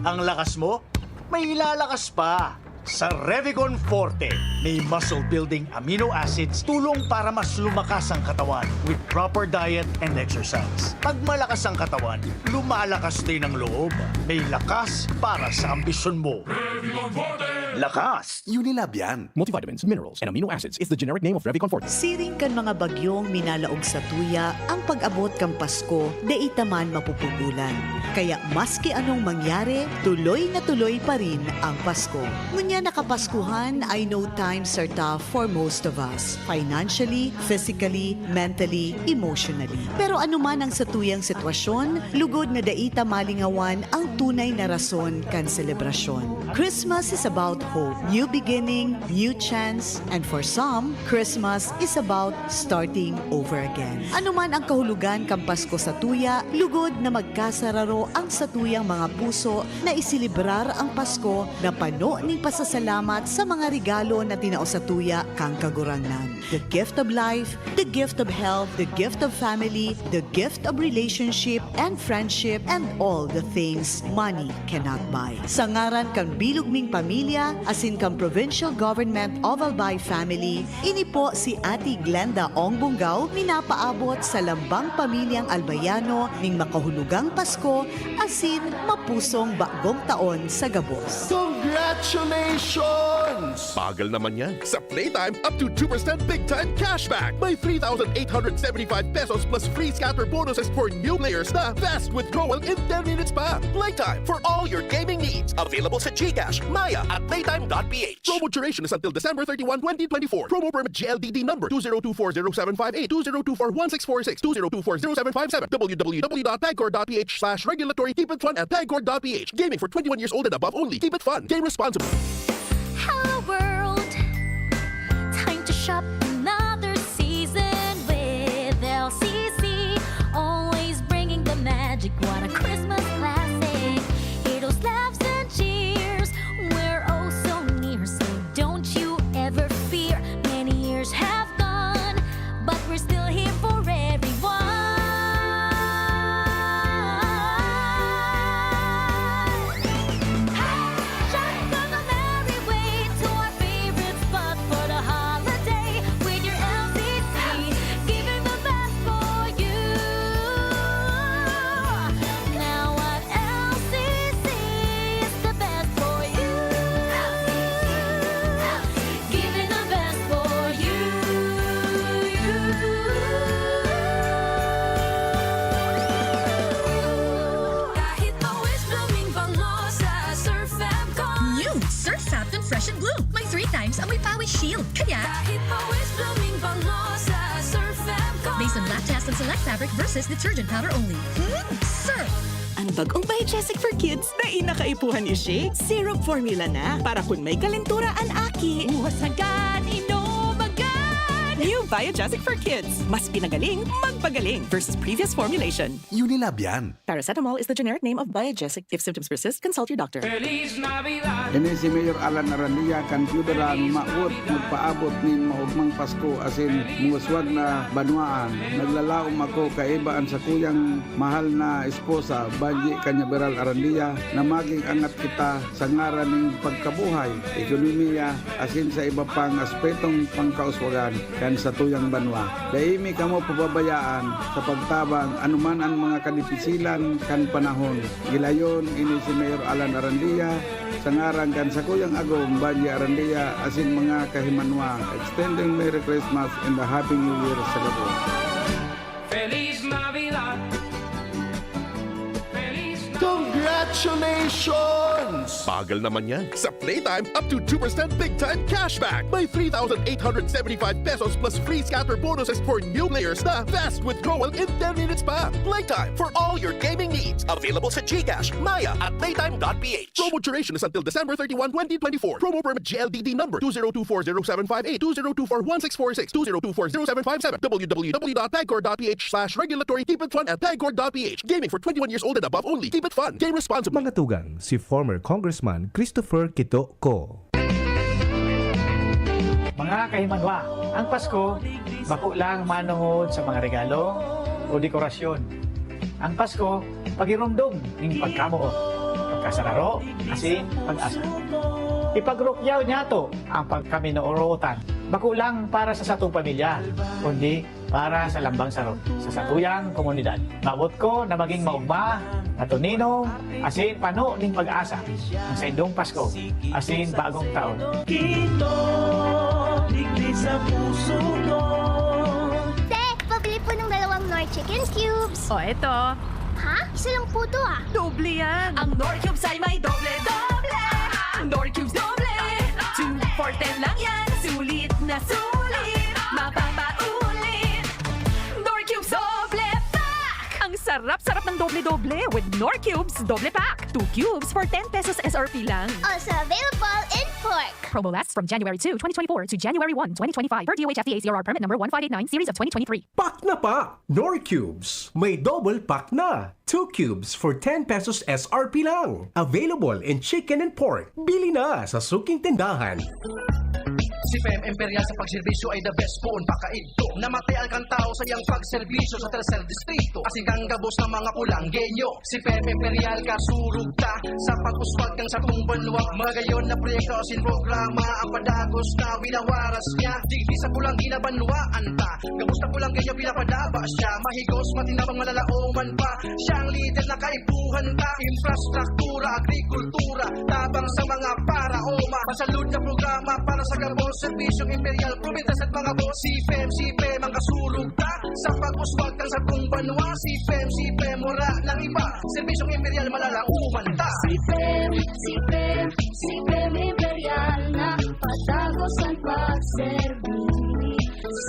Ang lakas mo, may ilalakas pa. Sa Revicon Forte, may muscle building amino acids, tulong para mas lumakas ang katawan with proper diet and exercise. Pag malakas ang katawan, lumalakas din ang loob. May lakas para sa ambisyon mo. Revicon Forte! Lakas! Unilab yan. Multivitamins, minerals, and amino acids is the generic name of Revicon Forte. Siring kan mga bagyong minalaog sa tuya, ang pag-abot kang Pasko, deita man mapupugulan. Kaya maski anong mangyari, tuloy na tuloy pa rin ang Pasko. Ngunya nakapaskuhan ay no times are tough for most of us. Financially, physically, mentally, emotionally. Pero anuman ang satuyang sitwasyon, lugod na daita malingawan ang tunay na rason kan selebrasyon. Christmas is about hope, new beginning, new chance, and for some, Christmas is about starting over again. Anuman ang kahulugan kang Pasko sa tuya, lugod na magkasararo ang satuyang mga puso na isilibrar ang Pasko na pano ning pasasalamat sa mga regalo na tinao sa tuya kang kagurangnan. The gift of life, the gift of health, the gift of family, the gift of relationship and friendship, and all the things money cannot buy. Sa ngaran kang bilugming pamilya, asin kang provincial government of Albay family, ini po si Ate Glenda Ong Bungaw minapaabot sa lambang pamilyang Albayano ning makahulugang Pasko asin mapusong bagong taon sa gabos. Congratulations! Bagal naman yan. Sa Playtime, up to 2% big time cashback. May 3,875 pesos plus free scatter bonuses for new players na fast withdrawal in 10 minutes pa. Playtime for all your gaming needs. Available sa GCash, Maya at playtime.ph. Promo duration is until December 31, 2024. Promo permit GLDD number 20240758, 20241646, 20240757, www.pagcor.ph/regulatory. Keep it fun at pagcor.ph. Gaming for 21 years old and above only. Keep it fun. Game responsibly. Hello world, time to shop another season with LCC. Always bringing the magic, what a Christmas classic. Heroes, laughs and cheers, we're oh so near, so don't you ever fear. Many years have gone, but we're still here for everyone. Fresh and Bloom. May 3 times amoy pawis shield. Kaya, kahit pawis blooming bango sa Surf & based on lab test and select fabric versus detergent powder only. Surf! Ang bagong Biogesic for Kids na inakaipuhan ni Shea, syrup formula na para kung may kalentura ang aki. Uwas agad, inom agad! New Biogesic for Kids. Mas pinagaling, magpagaling versus previous formulation. Unilab yan. Paracetamol is the generic name of Biogesic. If symptoms persist, consult your doctor. Ini si Mayor Alan Arandia kan piudaran maut magpaabot nin maugmang Pasko asin muswag na banwaan. Naglalaom ako kaibaan sa kuyang mahal na esposa Banji Kanyaberal Arandia na maging angat kita sa ngaran ng pagkabuhay, ekonomiya asin sa iba pang aspetong pangkauswagan kan sa tuyang banwa. Daimi kamo pababayaan sa pagtabang anuman ang mga kadipisilan kan panahon. Gilayon ini si Mayor Alan Arandia sa ngaran kan sa kuyang agom Banji Arandia asin mga kahimanwa. Extending Merry Christmas and a Happy New Year sa gabi. Feliz Navidad. Congratulations! Bagal naman yan. Sa Playtime, up to 2% big time cashback. May 3,875 pesos plus free scatter bonuses for new players na fast withdrawal in 10 minutes pa. Playtime for all your gaming needs. Available sa GCash, Maya at playtime.ph. Promo duration is until December 31, 2024. Promo permit GLDD number 20240758, 20241646, 20240757, www.pagcor.ph/regulatory. Keep it fun at pagcor.ph. Gaming for 21 years old and above only. Keep it fun. Game responsibly. Mga tugang, si former Congressman Christopher Quito Co. Mga kahimanwa, ang Pasko, bako lang manuhod sa mga regalo o dekorasyon. Ang Pasko, pagirumdum ng pagkamuot, pagkasararo, asin pag-asa. Ipagrukyaw niya to ang pagkaminuorotan. Bako lang para sa satong pamilya, kundi para sa lambang sarot, sa satuyang komunidad. Mabot ko na maging maugma, natuninong, asin pano ning pag-asa ang sa indong Pasko, asin bagong taon. Kito, digdi sa puso ko. Te, pabili po ng 2 Nor Chicken Cubes. O, eto. Ha? Isa lang po to ah. Doble yan. Ang Nor Cubes ay may doble-doble. Nor Cubes doble. 2 for 10 lang yan. Sulit na sulit. Mapapaulit. Nor Cubes doble pack. Ang sarap-sarap ng doble-doble with Nor Cubes doble pack. 2 cubes for 10 pesos SRP lang. Also available in pork. Promo lasts from January 2, 2024 to January 1, 2025 per DOH FDA CRR permit number 1589 series of 2023. Pack na pa! Nor Cubes. May double pack na. 2 cubes for 10 pesos SRP lang. Available in chicken and pork. Bili na sa suking tindahan. Si Fem Imperial sa pagserbisyo ay the best phone pakaidto. Namatay ang tao sa iyang pagserbisyo sa tercer distrito. Asing gabos ng mga kulanggenyo. Si Fem Imperial kasurug ta sa pag-uswag ng sa kong banwa. Magayon na proyekto sin programa ang padagos na winawaras niya. Di sa pulang ginabanwaan ta. Gabos na kulanggenyo pinapadaba siya. Mahigos matinabang malalaoman pa. Siyang leader na kaibuhan ta. Infrastruktura, agrikultura, tabang sa mga para-oma. Masalud na programa para sa gabos. Serbisyong Imperial, provintas at mga boss. Si Fem ang kasulog ta sa pag-uswag ng sa kong banwa. Si Fem, wala ng iba. Serbisyong Imperial, malalauman ta. Si Fem Imperial na patagos ang pagserbi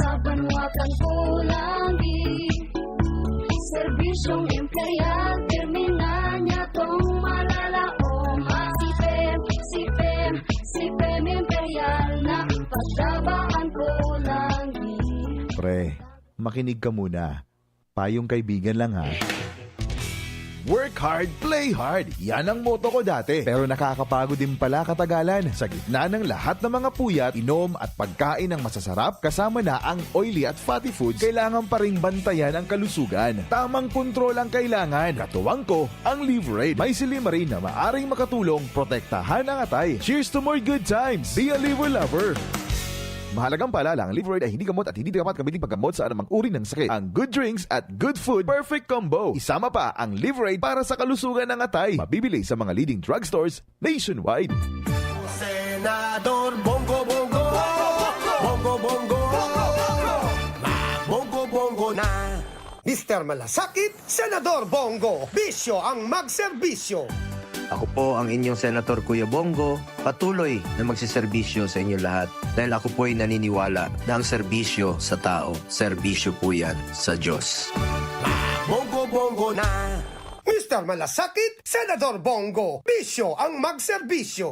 sa banwa kang kulangi. Serbisyong Imperial, termina niya tong malalaoma. Si Fem Imperial na pagtabaan kulangi. Pre, makinig ka muna. Payong kaibigan lang ha. Work hard, play hard. Yan ang motto ko dati. Pero nakakapagod din pala katagalan. Sa gitna ng lahat ng mga puyat, inom at pagkain ng masasarap, kasama na ang oily at fatty foods, kailangan pa ring bantayan ang kalusugan. Tamang kontrol ang kailangan. Katuwang ko, ang Liverade. May silimarin na maaring makatulong, protektahan ang atay. Cheers to more good times. Be a liver lover. Mahalagang paalala, ang Liverade ay hindi gamot at hindi dapat gamitin paggamot sa anumang uri ng sakit. Ang good drinks at good food, perfect combo. Isama pa ang Liverade para sa kalusugan ng atay. Mabibili sa mga leading drugstores nationwide. Senador Bongo Bongo, Bongo Bongo, Bongo Bongo na. Mr. Malasakit, Senador Bongo. Bisyo ang magserbisyo. Ako po ang inyong Senator Kuya Bongo, patuloy na magsiservisyo sa inyo lahat dahil ako po ay naniniwala na ang serbisyo sa tao, serbisyo po yan sa Diyos. Bongo Bongo na. Mr. Malasakit, Senador Bongo. Bisyo ang magserbisyo.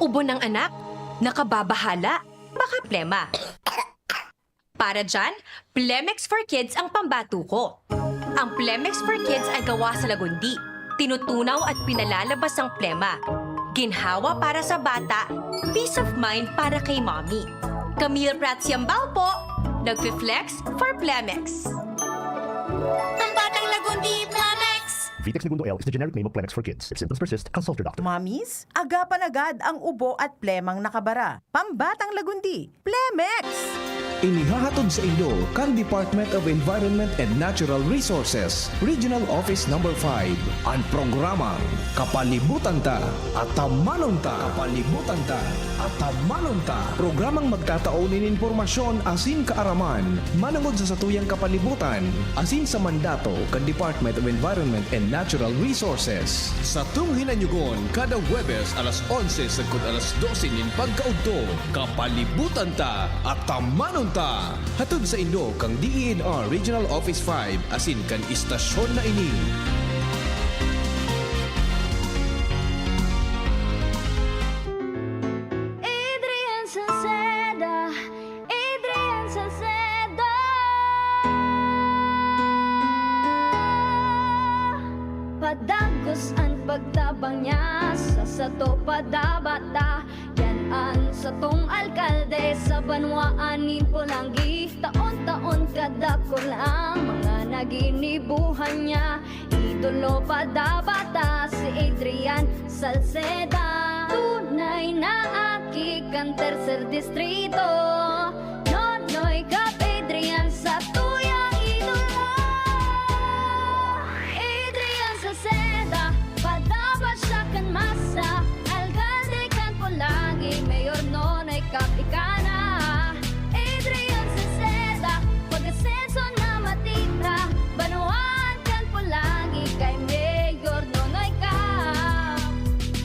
Ubo ng anak, nakababahala, baka plema. Para dyan, Plemex for Kids ang pambato ko. Ang Plemex for Kids ay gawa sa lagundi. Tinutunaw at pinalalabas ang plema. Ginhawa para sa bata, peace of mind para kay mommy. Camille Prats Yambao po, nagfi-flex for Plemex. Pambatang lagundi, Plemex! Vitex Segundo L is the generic name of Plemex for kids. If symptoms persist, consult your doctor. Mamis, agapan agad ang ubo at plemang nakabara. Pambatang lagundi, Plemex! Inihahatod sa inyo kang Department of Environment and Natural Resources, Regional Office No. 5, ang programang Kapalibutan Ta at Tamanon Ta. Kapalibutan Ta at Tamanon Ta. Programang magtataunin informasyon asin kaaraman, manangod sa satuyang kapalibutan, asin sa mandato kang Department of Environment and Natural Resources. Sa tunghinanyugon, kada Huwebes alas 11 sagkod alas 12 nin pagkaudto, Kapalibutan Ta at Tamanon Ta. Hatod sa inyo kang DENR Regional Office 5 asin kan istasyon na ini. Adrian Salceda, Adrian Salceda. Padagos ang pagtabang niya sa sato padabata. Yan ang satong alkalde sa banwaanin Pulangi. Taon-taon kada ko lang mga naginibuhan niya. Idolo padabata si Adrian Salceda. Tunay na aki kan tercer distrito. Nonoy kap Adrian sa tuyang idolo. Adrian Salceda, padabat siya kan masa. Alcalde kan Pulangi, mayor nonoy kap ikana. Adrian Salceda, pag-asenso na matitra. Banuan kan Pulangi, kay mayor nonoy kap.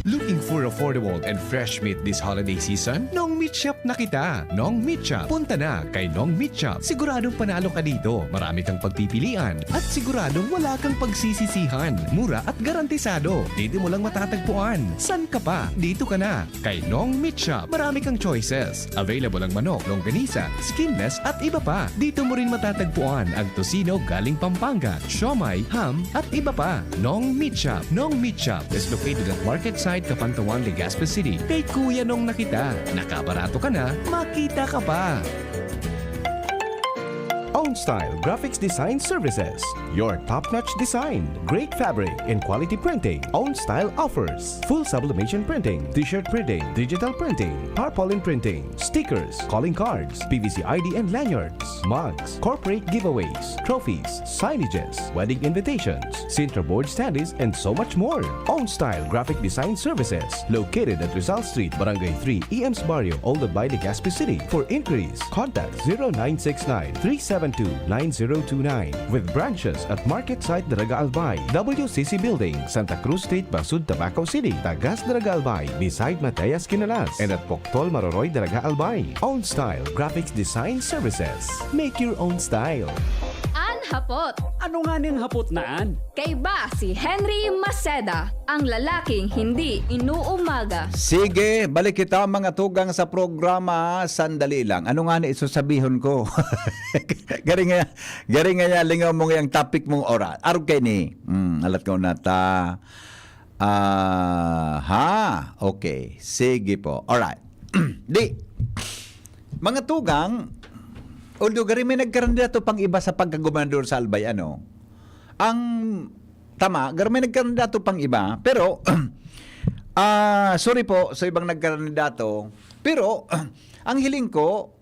Looking for affordable and fresh meat this holiday season? Nong Meat Shop na kita. Nong Meat Shop. Punta na kay Nong Meat Shop. Siguradong panalo ka dito. Marami kang pagpipilian. At siguradong wala kang pagsisisihan. Mura at garantisado. Dito mo lang matatagpuan. San ka pa? Dito ka na. Kay Nong Meat Shop. Marami kang choices. Available ang manok, longganisa, skinless at iba pa. Dito mo rin matatagpuan ang tosino galing Pampanga, siomai, ham at iba pa. Nong Meat Shop. Nong Meat Shop is located at Market Side, Capantawan, Legazpi City. Kay Kuya Nong nakita. Nakabarato ka na, makita ka pa. Own Style Graphics Design Services. Your top-notch design, great fabric, and quality printing. Own Style offers full sublimation printing, t-shirt printing, digital printing, tarpaulin printing, stickers, calling cards, PVC ID and lanyards, mugs, corporate giveaways, trophies, signages, wedding invitations, Sintra board standees, and so much more. Own Style Graphic Design Services. Located at Rizal Street, Barangay 3, EMS Barrio, Oldad by Legazpi City. For inquiries, contact 0969-372-9029 with branches at Market Site Daraga Albay, WCC Building, Santa Cruz Street, Basud, Tabaco City, Tagas Daraga Albay, beside Matayas Kinalas, and at Poctol Maroroy Daraga Albay. Own Style Graphics Design Services. Make your own style. Hapot. Ano nga ning hapot naan? Kay ba si Henry Maceda, ang lalaking hindi inuumaga. Sige, balik kita mga tugang sa programa. Sandali lang. Ano nga na isusabihon ko? Garing nga lingaw mo yung topic mong oras. Arog kay ni. Alat ko na ta. Okay. Sige po. Alright. Di. Mga tugang, although gari may nagkandidato pang iba sa pagkagobernador sa Albay, ang tama, gari may nagkandidato pang iba, pero sorry po sa ibang nagkandidato, pero ang hiling ko,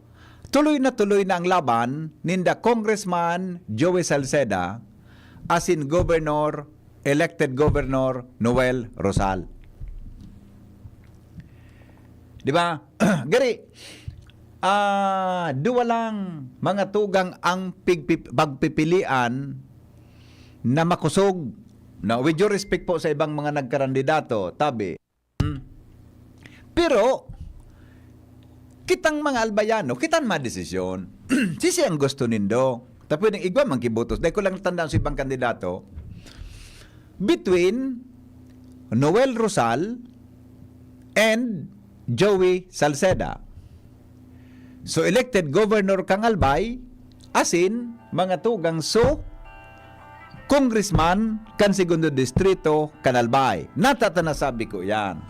tuloy na ang laban ninda Congressman Joey Salceda as in elected Governor Noel Rosal. Di ba? Gari, duwa lang mga tugang ang pagpipilian na makusog. Now, with due respect po sa ibang mga nagkandidato, tabi. Pero, kitang mga albayano, kitang madesisyon. Sisi ang gusto nindo. Tapos pwedeng igwa mang kibutos. Dahil ko lang tandaan sa ibang kandidato. Between Noel Rosal and Joey Salceda. So elected Governor kang Albay, Asin, mga tugang Congressman kan segundo distrito Kanalbay. Natatanasabi ko yan.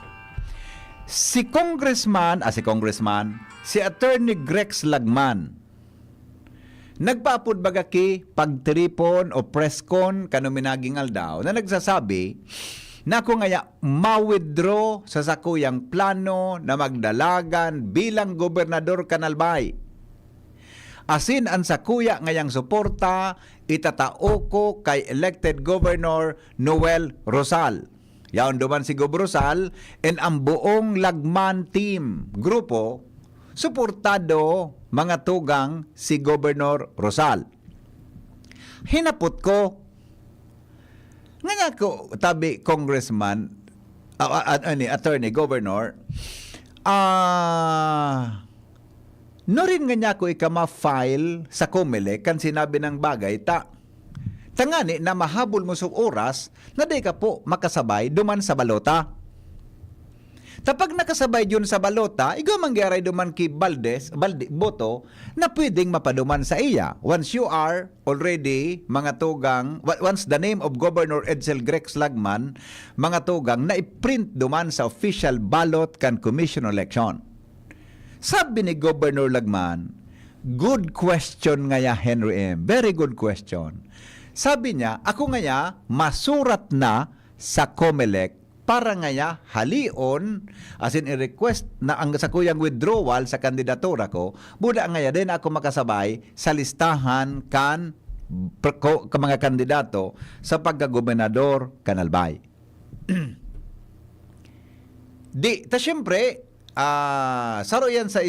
Si Congressman, si Attorney Grex Lagman, nagpaapod bagaki pagtripon o presscon kanuminaging aldaw na nagsasabi na kung ngaya ma-withdraw sa sakuyang plano na magdalagan bilang gobernador Kanalbay. Asin ang sakuya ngayang suporta itatao ko kay elected Governor Noel Rosal. Yaon duman si Gob Rosal and ang buong Lagman team, grupo, suportado mga tugang si Governor Rosal. Hinapot ko, nga ko, tabi Congressman, Attorney Governor, no rin nga niya ko ikama-file sa COMELEC kan sinabi ng bagay, tangani na mahabol mo sa oras na di ka po makasabay duman sa balota. Tapag nakasabay yun sa balota, ikaw mangyaray duman ki boto na pwedeng mapaduman sa iya. Once you are already, mga tugang, once the name of Governor Edsel Grex Lagman, mga tugang, na i-print duman sa official ballot kan commission election. Sabi ni Governor Lagman, good question nga ya, Henry M. Very good question. Sabi niya, ako nga ya, masurat na sa COMELEC para nga ya, halion, as in i-request na ang sa kuyang withdrawal sa kandidatura ko, buda nga ya din ako makasabay sa listahan kan mga kandidato sa pagkagobernador Kanalbay. Siyempre, saro yan sa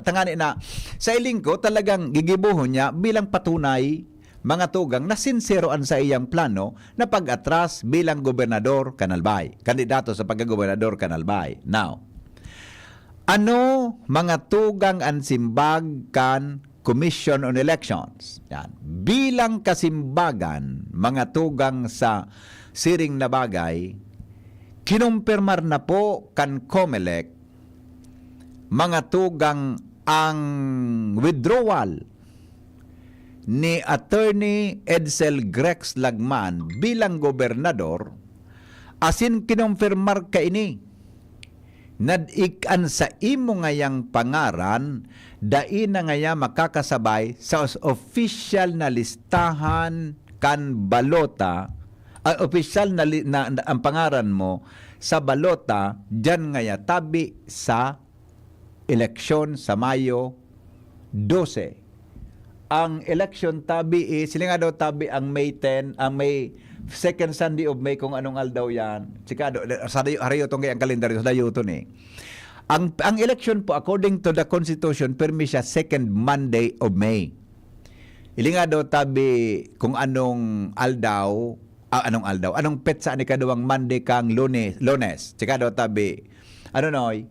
tangani na sa ilingko talagang gigibuhon niya bilang patunay mga tugang na sinseroan sa iyang plano na pag-atras bilang gobernador Kanalbay, kandidato sa pagkagobernador Kanalbay. Now, ano mga tugang ang simbag kan Commission on Elections? Yan. Bilang kasimbagan, mga tugang sa siring na bagay, kinumpirmar na po kan COMELEC mga tugang ang withdrawal ni Attorney Edsel Grex Lagman bilang gobernador, asin kinumpirmar ka ini nadikan sa imo ngayang pangaran dai na ngaya makakasabay sa official na listahan kan balota, official na ang pangaran mo sa balota dyan ngaya tabi sa eleksyon sa Mayo 12. Ang election tabi sila nga daw tabi ang May 10, ang May second Sunday of May kung anong aldaw yan. Sikado, harayo itong ang kalendaryo, harayo ito ni. Ang election po, according to the Constitution, permi siya second Monday of May. Ili nga daw tabi kung anong aldaw, anong petsa ni kaduwang Monday kang Lunes. Sika daw tabi, noy?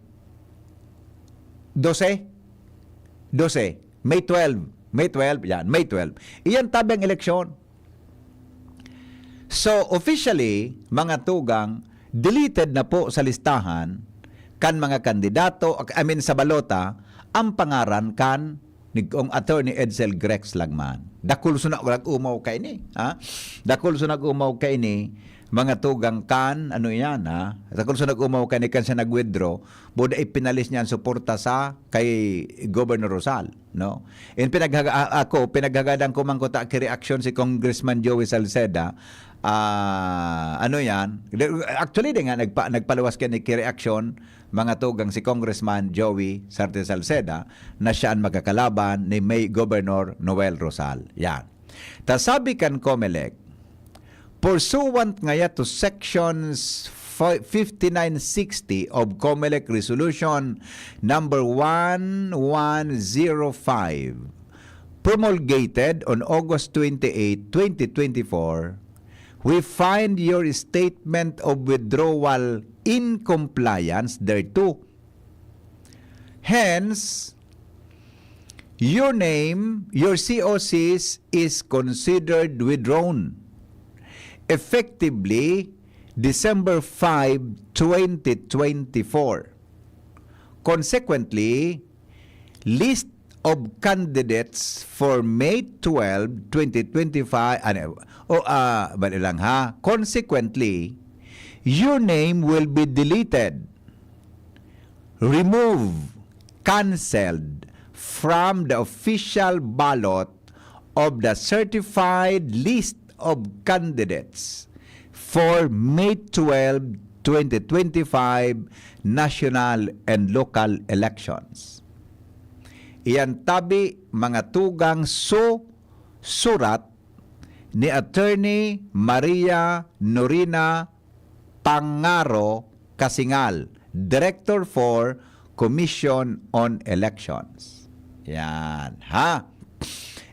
12, May 12. May 12, yan, May 12. Iyan tabi ang eleksyon. So, officially, mga tugang, deleted na po sa listahan kan mga kandidato, sa balota, ang pangaran kan nigong Attorney Edsel Grex Lagman. Dakul so nag-umaw kay ni, ha? Dakul so nag-umaw kay ni, mga tugang kan, Dakul so nag-umaw kay ni kan siya nag-withdraw, boda ipinalis niya ang suporta sa kay Governor Rosal, no? Pinaghagadang ko man ko ta reaction si Congressman Joey Salceda. Actually din nga nagpalawas kay ni reaction mga tugang si Congressman Joey Sarte Salceda na siya ang magkakalaban ni May Governor Noel Rosal. Yan. Sabi kan COMELEC, pursuant ngaya to sections 5960 of COMELEC Resolution number 1105 promulgated on August 28, 2024, we find your statement of withdrawal in compliance thereto. Hence, your name, your COCs is considered withdrawn. Effectively, December 5, 2024. Consequently, list of candidates for May 12, 2025. Bali lang ha. Consequently, your name will be deleted, removed, cancelled from the official ballot of the certified list of candidates for May 12, 2025 national and local elections. Iyan tabi mga tugang surat ni Attorney Maria Norina Pangaro Kasingal, Director for Commission on Elections. Yan, ha?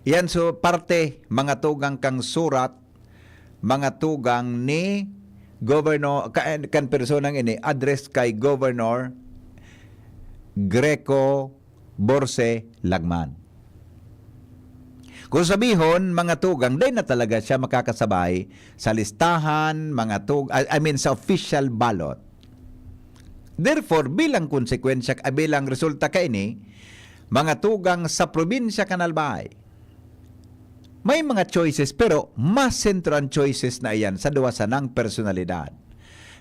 Yan so parte mga tugang kang surat, mga tugang ni Governor kan personang ini address kay Governor Greco Borse Lagman. Kung sabihon, mga tugang, day na talaga siya makakasabay sa listahan, sa official ballot. Therefore, bilang konsekwensya, bilang resulta kaini, mga tugang sa probinsya Kanalbay, may mga choices pero mas sentro ang choices na iyan sa duwasanang personalidad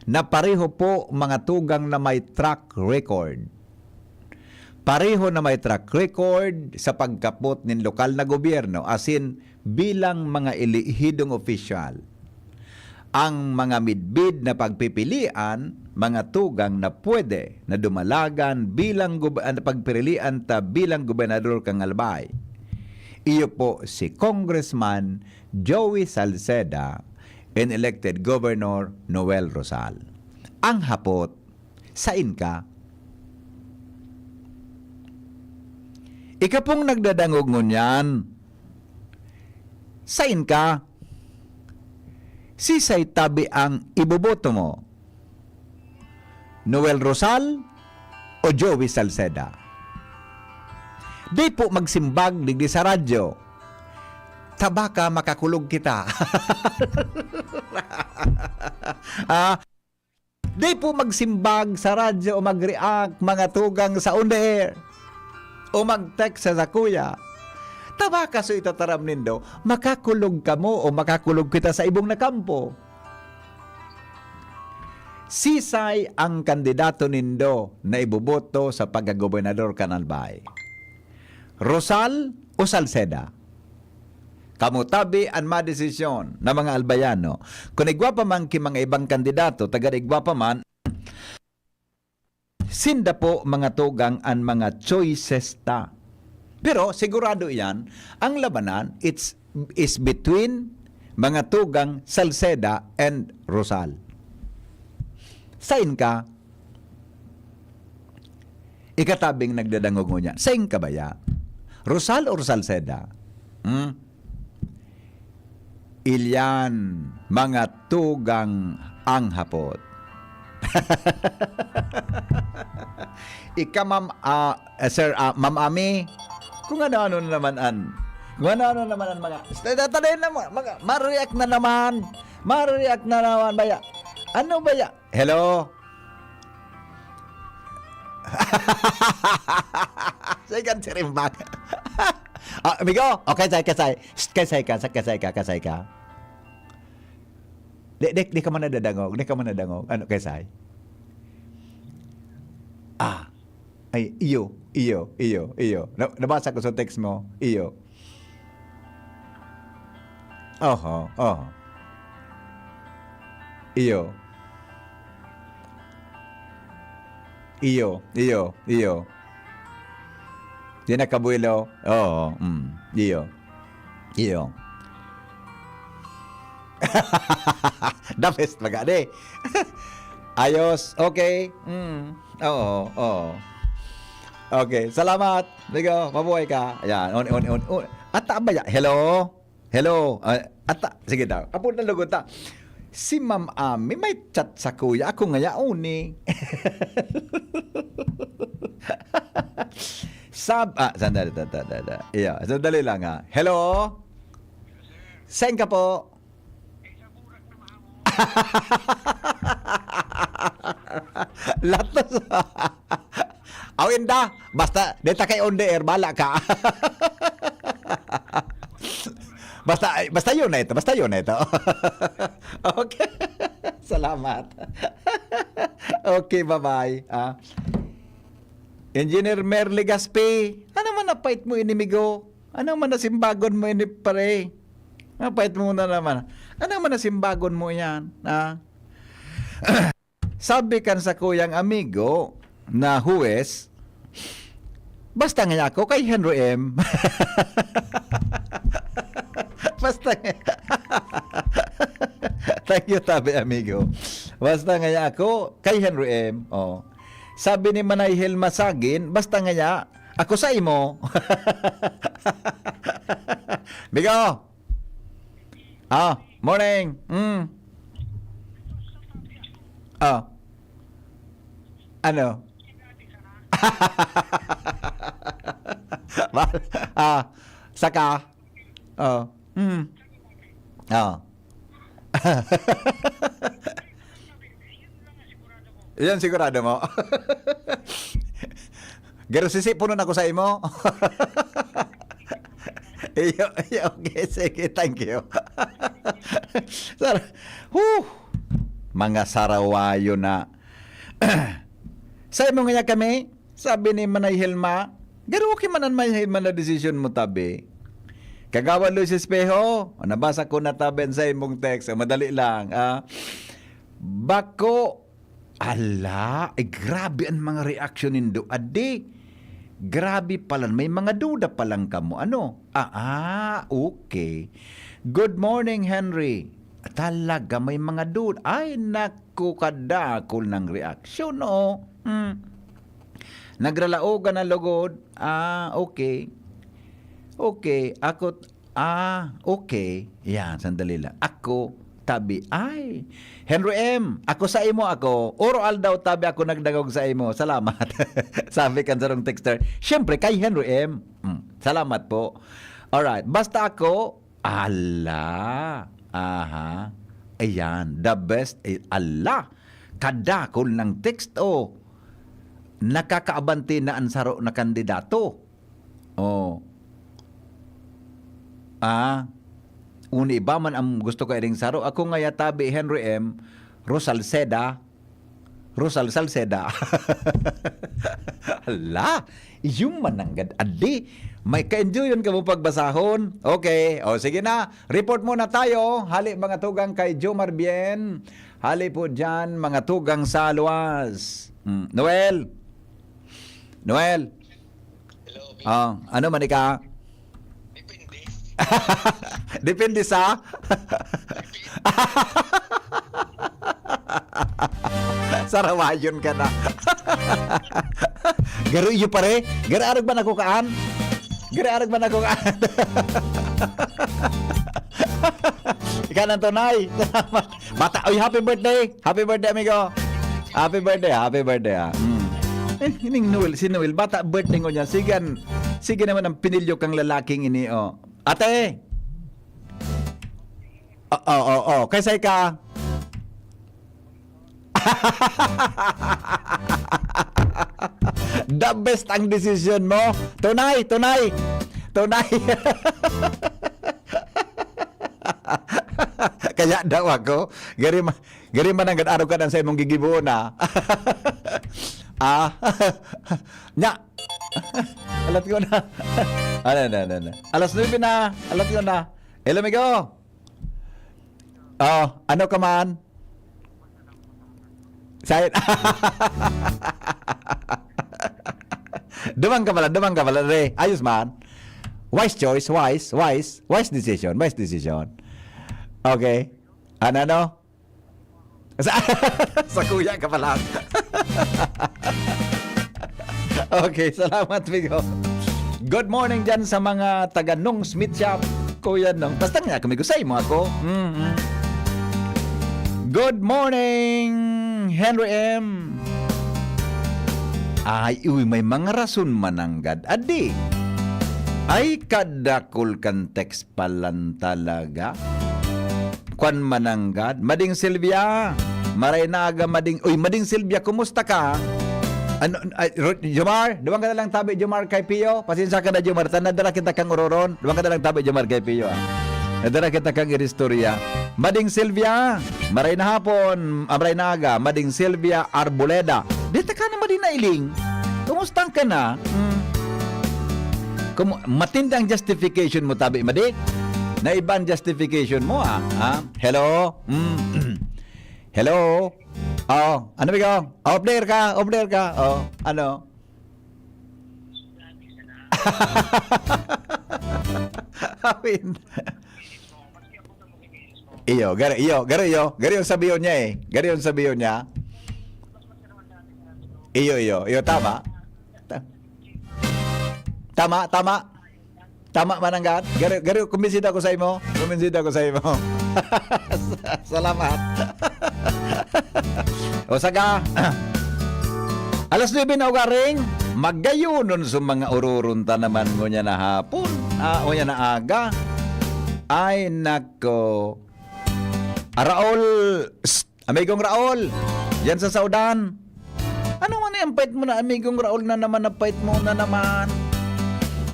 na pareho po mga tugang na may track record. Pareho na may track record sa pagkapot ng lokal na gobyerno as in bilang mga elihidong opisyal. Ang mga midbid na pagpipilian, mga tugang na pwede na dumalagan bilang pagpilian ta bilang gobernador kang Albay. Iyo po si Congressman Joey Salceda and elected Governor Noel Rosal. Ang hapot, sain ka? Ika pong nagdadangog ngunyan. Sain ka? Sisay tabi ang iboboto mo? Noel Rosal o Joey Salceda? Di po magsimbag digdi sa radyo. Tabaka makakulog kita. Di po magsimbag sa radyo o mag-react mga tugang sa on the air. O mag-text sa kuya. Tabaka so itataram nindo, makakulog ka mo o makakulog kita sa ibong nakampo. Sisay ang kandidato nindo na iboboto sa pagkagobernador Kanalbay? Rosal o Salceda? Kamutabi ang madesisyon na mga albayano. Kung igwa pa man ki mga ibang kandidato, taga-igwa pa man, sinda po mga tugang ang mga choices ta. Pero sigurado yan, ang labanan is between mga tugang Salceda and Rosal. Sain ka? Ikatabing nagdadangog mo niya. Sain ka ba ya? Rosal or Salceda? Ilyan, mga tugang ang hapot. Ika ma'am, ma'am Ami, kung ano-ano naman ang mga, tatayin na mga, ma-react na naman baya. Ano baya? Hello? Second serimbag. Amigo, okay, kasay ka. Di ka man nadadangog. Ano, kasay? Ay, iyo. Nabasa ko sa text mo, iyo. Oho. Iyo. Di na kabuelo. Oo. Iyo. The best magani. Ayos. Okay. Oo. Okay. Salamat. Ligo. Mabuhay ka. Ayan. On. Ata ba ya? Hello. Ata. Sige daw. Apo na lugot ta. Si Ma'am Ami may chat sa kuya. Ako nga yaon eh. Sandali. Iya, sandali lang ha. Hello? Saan ka po? Latos. Inda, basta deta kay on the air, bala ka. basta yun na ito. Okay. Salamat. Okay, bye-bye. Engineer Merly Gaspi, ano man napait mo inimigo? Ano man nasimbagon mo ini pare? Napait mo na naman. Ano man nasimbagon mo yan? Sabi kan sa kuyang amigo na huwes, basta nga ako kay Henry M. Basta nga. Thank you, tabi amigo. Basta nga ako kay Henry M. Oh. Sabi ni Manay Hilma Sagin, basta nga ako sa imo. Bigo. Morning. Ano? Saka. Yan sigurado mo. Garo sisipunon ako sa imo. Okay, sige, thank you. Mga sarawayo na. Sa imo nga kami, sabi ni Manay Hilma, garo okay manan may Hilma na decision mo tabi. Kagawan lo sa espeho, nabasa ko na tabi sa imong text, madali lang. Bako, grabe ang mga reaction nindo. Grabe pala, may mga duda palang kamo. Ano? Okay. Good morning, Henry. Talaga, may mga duda. Ay, naku, kadakol ng reaction, no? Nagralaogan na lugod. Okay. Okay, ako, okay. Yan, sandali lang. Ako, tabi, Henry M, ako sa imo ako. Oral daw tabi ako nagdagog sa imo. Salamat. Sabi kan sarong texter. Siyempre, kay Henry M. Salamat po. Alright, basta ako, ayan, the best, kadakol ng text, nakakaabanti na ang saro na kandidato. Uni ba man ang gusto ko iring saro? Ako nga yatabi Henry M. Rosal Salceda. Yung mananggad. May ka-enjoy yun ka mo pagbasahon. Okay, sige na. Report muna tayo. Hali mga tugang kay Jomar Bien. Hali po dyan mga tugang sa luwas. Noel. Hello. Ano man ika? Depende sa sarawayon ka na. Garo iyo pare. Garo ba nako kaan? Ikaw ng tunay. Bata, happy birthday. Happy birthday, amigo. Happy birthday. Si Noel, bata birthday ko niya. Sige naman ang pinilyo kang lalaking ini, Ate. Kaysay ka. The best ang decision mo. Tunay. Kaya daw ako, gari man ang araw ka sa imong gigibo na. Nya. Alat ko na. Alas 9 na. Alat ko na. Hello, amigo. Ano ka man? Side. Dumang ka pala, re. Ayos man. Wise choice, wise decision. Okay. Ano? Sa kuya ka pala. Okay, salamat, Migo. Good morning dyan sa mga taga Nung Smith Shop. Kuya Nung. Basta nga, kumigusay mo ako. Good morning, Henry M. May mga rason mananggad. Ay, kadakol kan text palan talaga. Kwan mananggad. Mading Silvia. Maray na aga mading. Mading Silvia, kumusta ka? Ano, Jomar, duwang ka na lang tabi, Jomar, kay Pio. Pasensya ka na, Jomar. Nadala kita kang uroron. Duwang ka na lang tabi, Jomar, kay Pio. Nadala kita kang iristorya. Mading Silvia, maray na hapon, maray na aga. Mading Silvia Arboleda. Dito ka na mading na iling. Kumusta ka na? Matindang justification mo, tabi, madik. Na ibang justification mo, Hello? Hello? Oh, ano bigaw? Off there ka. Oh, ano? Gari yung sabiyon niya eh. Gari yung sabiyon niya. Iyo, tama. Tama mananggat. Gari, kumbinsido ako sa imo. Salamat. O saga, alas 9 na ugaring, maggayunon sa mga ururunta naman mo niya na hapon, o niya na aga. Ay, nako. Raul, amigong Raul, yan sa Saudan. Ano man yung pait mo na, amigong Raul na naman, na pait mo na naman.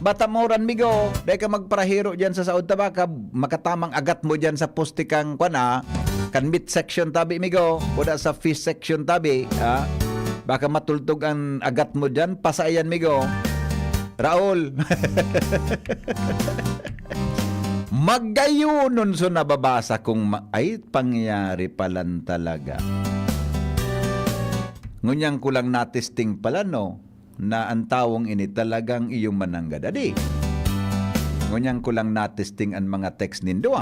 Bata mo ran, migo, dahil ka magparahiro dyan sa Saud Tabaka, makatamang agat mo dyan sa postikang kana, kan mid section tabi, migo, o da sa fish section tabi, baka matultog ang agat mo dyan, pasayan, migo. Raul. Maggayunon so nababasa kung ay pangyari palan talaga. Ngunyang kulang natesting pala, no? Na ang tawong ini talagang iyong mananggad. Adi, ngunyang kulang natesting ang mga text nindo,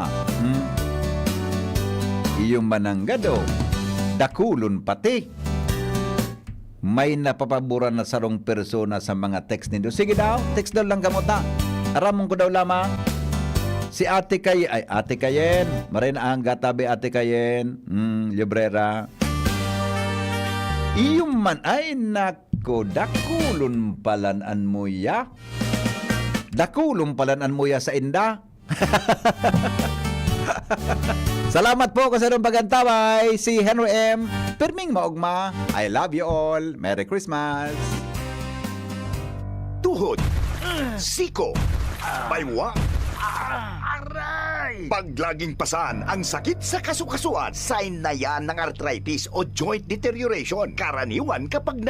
iyong mananggad, dakulon pati. May napapaboran na sarong persona sa mga text nindo. Sige daw, text daw lang kamuta. Aramon ko daw lamang. Si Ate Kayen, marin ang gatabi Ate Kayen, librera. Iyong man ay nako, dakulon palanan mo ya. Dakulon palanan mo ya sa inda. Salamat po kasi rin pagantaway si Henry M. Pirming maugma. I love you all. Merry Christmas. Tuhod, siko, baywa, aray! Pag laging pasan ang sakit sa kasukasuan, sign na yan ng arthritis o joint deterioration. Karaniwan kapag